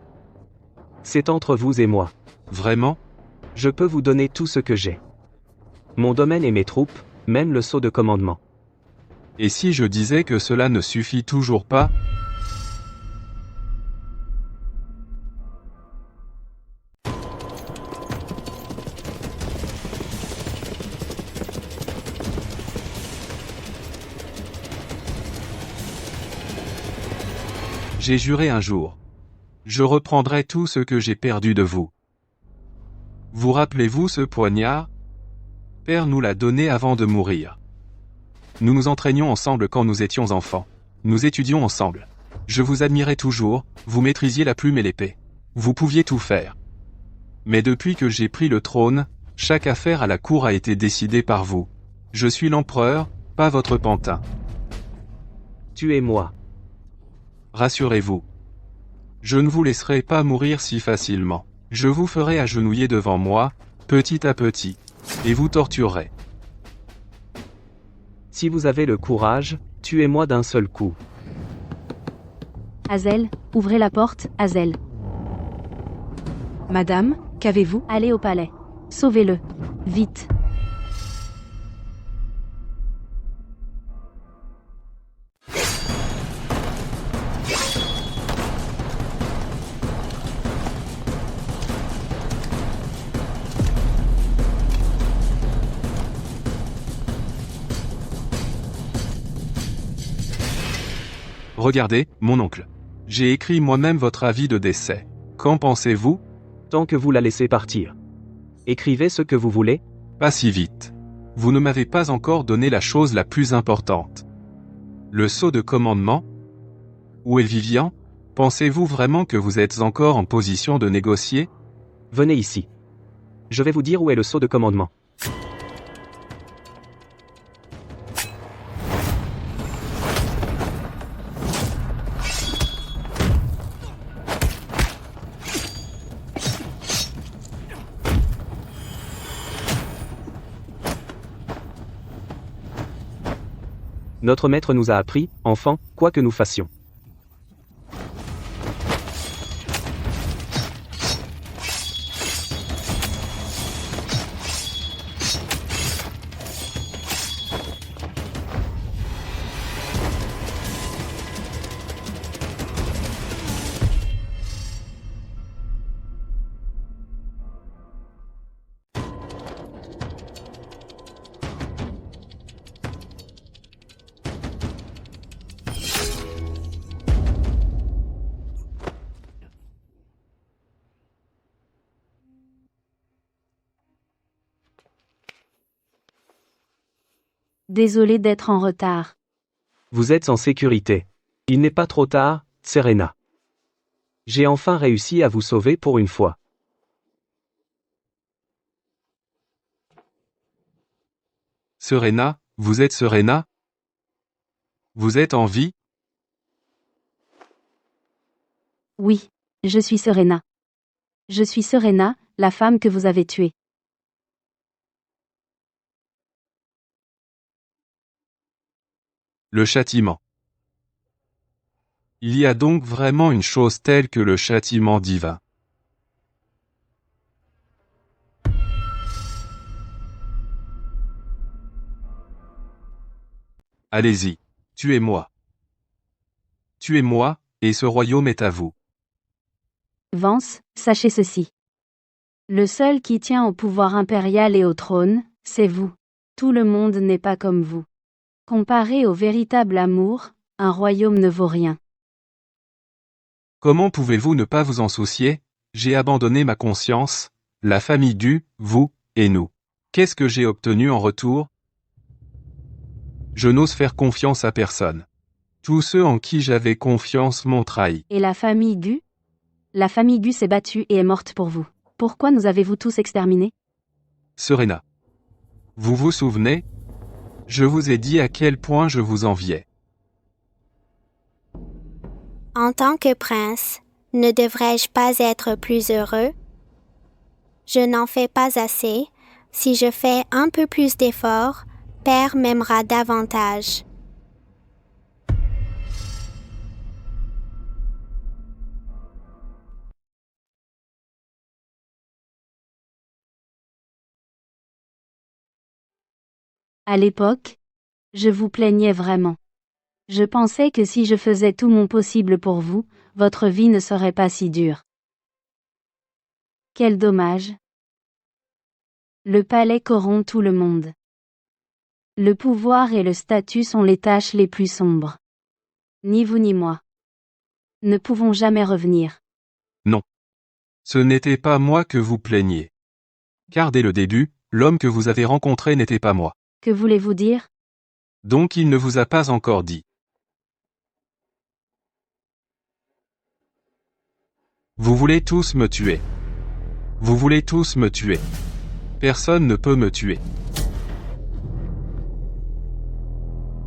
C'est entre vous et moi. Vraiment? Je peux vous donner tout ce que j'ai. Mon domaine et mes troupes, même le sceau de commandement. Et si je disais que cela ne suffit toujours pas? J'ai juré un jour. Je reprendrai tout ce que j'ai perdu de vous. Vous rappelez-vous ce poignard? Père nous l'a donné avant de mourir. Nous nous entraînions ensemble quand nous étions enfants. Nous étudions ensemble. Je vous admirais toujours, vous maîtrisiez la plume et l'épée. Vous pouviez tout faire. Mais depuis que j'ai pris le trône, chaque affaire à la cour a été décidée par vous. Je suis l'empereur, pas votre pantin. Tuez-moi. Rassurez-vous. Je ne vous laisserai pas mourir si facilement. Je vous ferai agenouiller devant moi, petit à petit, et vous torturerez. Si vous avez le courage, tuez-moi d'un seul coup. Hazel, ouvrez la porte, Hazel. Madame, qu'avez-vous? Allez au palais. Sauvez-le. Vite. Regardez, mon oncle. J'ai écrit moi-même votre avis de décès. Qu'en pensez-vous? Tant que vous la laissez partir. Écrivez ce que vous voulez. Pas si vite. Vous ne m'avez pas encore donné la chose la plus importante. Le sceau de commandement? Où est Vivian? Pensez-vous vraiment que vous êtes encore en position de négocier? Venez ici. Je vais vous dire où est le sceau de commandement. Notre maître nous a appris, enfants, quoi que nous fassions. Désolé d'être en retard. Vous êtes en sécurité. Il n'est pas trop tard, Serena. J'ai enfin réussi à vous sauver pour une fois. Serena, vous êtes Serena? Vous êtes en vie? Oui, je suis Serena. Je suis Serena, la femme que vous avez tuée. Le châtiment. Il y a donc vraiment une chose telle que le châtiment divin. Allez-y, tuez-moi. Tuez-moi, et ce royaume est à vous. Vance, sachez ceci. Le seul qui tient au pouvoir impérial et au trône, c'est vous. Tout le monde n'est pas comme vous. Comparé au véritable amour, un royaume ne vaut rien. Comment pouvez-vous ne pas vous en soucier? J'ai abandonné ma conscience, la famille du, vous, et nous. Qu'est-ce que j'ai obtenu en retour? Je n'ose faire confiance à personne. Tous ceux en qui j'avais confiance m'ont trahi. Et la famille Gu? La famille Gu s'est battue et est morte pour vous. Pourquoi nous avez-vous tous exterminés? Serena. Vous vous souvenez? Je vous ai dit à quel point je vous enviais. En tant que prince, ne devrais-je pas être plus heureux? Je n'en fais pas assez. Si je fais un peu plus d'efforts, Père m'aimera davantage. À l'époque, je vous plaignais vraiment. Je pensais que si je faisais tout mon possible pour vous, votre vie ne serait pas si dure. Quel dommage. Le palais corrompt tout le monde. Le pouvoir et le statut sont les tâches les plus sombres. Ni vous ni moi ne pouvons jamais revenir. Non. Ce n'était pas moi que vous plaigniez. Car dès le début, l'homme que vous avez rencontré n'était pas moi. Que voulez-vous dire? Donc il ne vous a pas encore dit. Vous voulez tous me tuer. Vous voulez tous me tuer. Personne ne peut me tuer.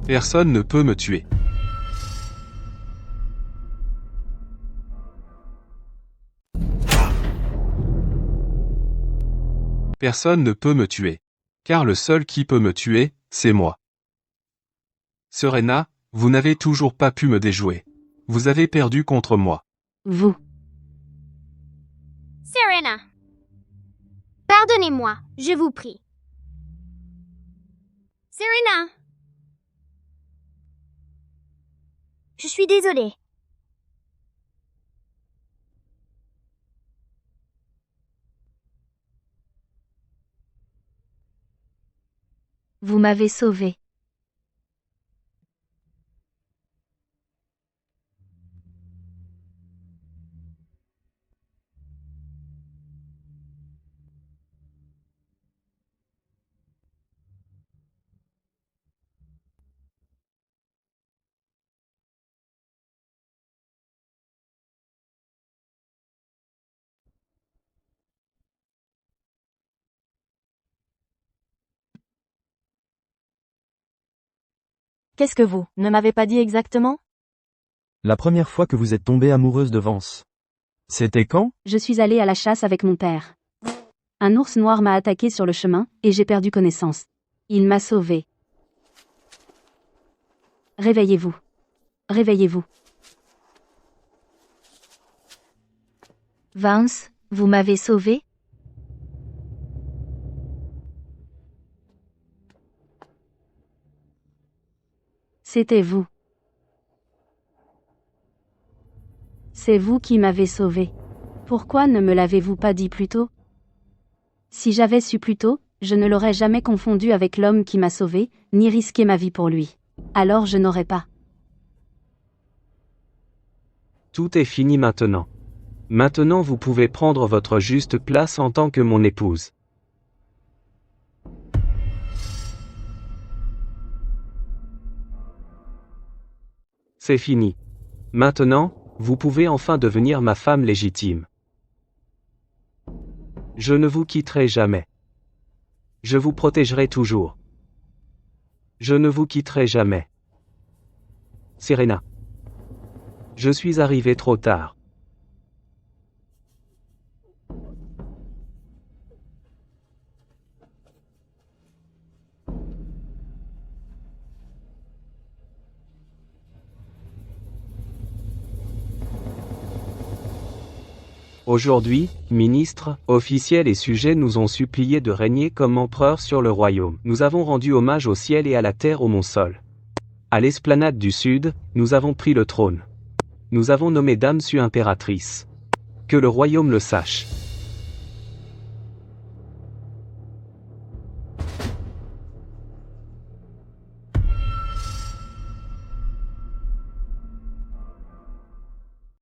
Personne ne peut me tuer. Personne ne peut me tuer. Car le seul qui peut me tuer, c'est moi. Serena, vous n'avez toujours pas pu me déjouer. Vous avez perdu contre moi. Vous. Serena. Pardonnez-moi, je vous prie. Serena. Je suis désolée. Vous m'avez sauvé. Qu'est-ce que vous ne m'avez pas dit exactement? La première fois que vous êtes tombée amoureuse de Vance. C'était quand? Je suis allée à la chasse avec mon père. Un ours noir m'a attaqué sur le chemin, et j'ai perdu connaissance. Il m'a sauvée. Réveillez-vous. Réveillez-vous. Vance, vous m'avez sauvé? C'était vous. C'est vous qui m'avez sauvé. Pourquoi ne me l'avez-vous pas dit plus tôt? Si j'avais su plus tôt, je ne l'aurais jamais confondu avec l'homme qui m'a sauvé, ni risqué ma vie pour lui. Alors je n'aurais pas. Tout est fini maintenant. Maintenant vous pouvez prendre votre juste place en tant que mon épouse. C'est fini. Maintenant, vous pouvez enfin devenir ma femme légitime. Je ne vous quitterai jamais. Je vous protégerai toujours. Je ne vous quitterai jamais. Serena. Je suis arrivé trop tard. Aujourd'hui, ministres, officiels et sujets nous ont supplié de régner comme empereurs sur le royaume. Nous avons rendu hommage au ciel et à la terre au Mont-Sol. À l'esplanade du Sud, nous avons pris le trône. Nous avons nommé Dame Sue impératrice. Que le royaume le sache.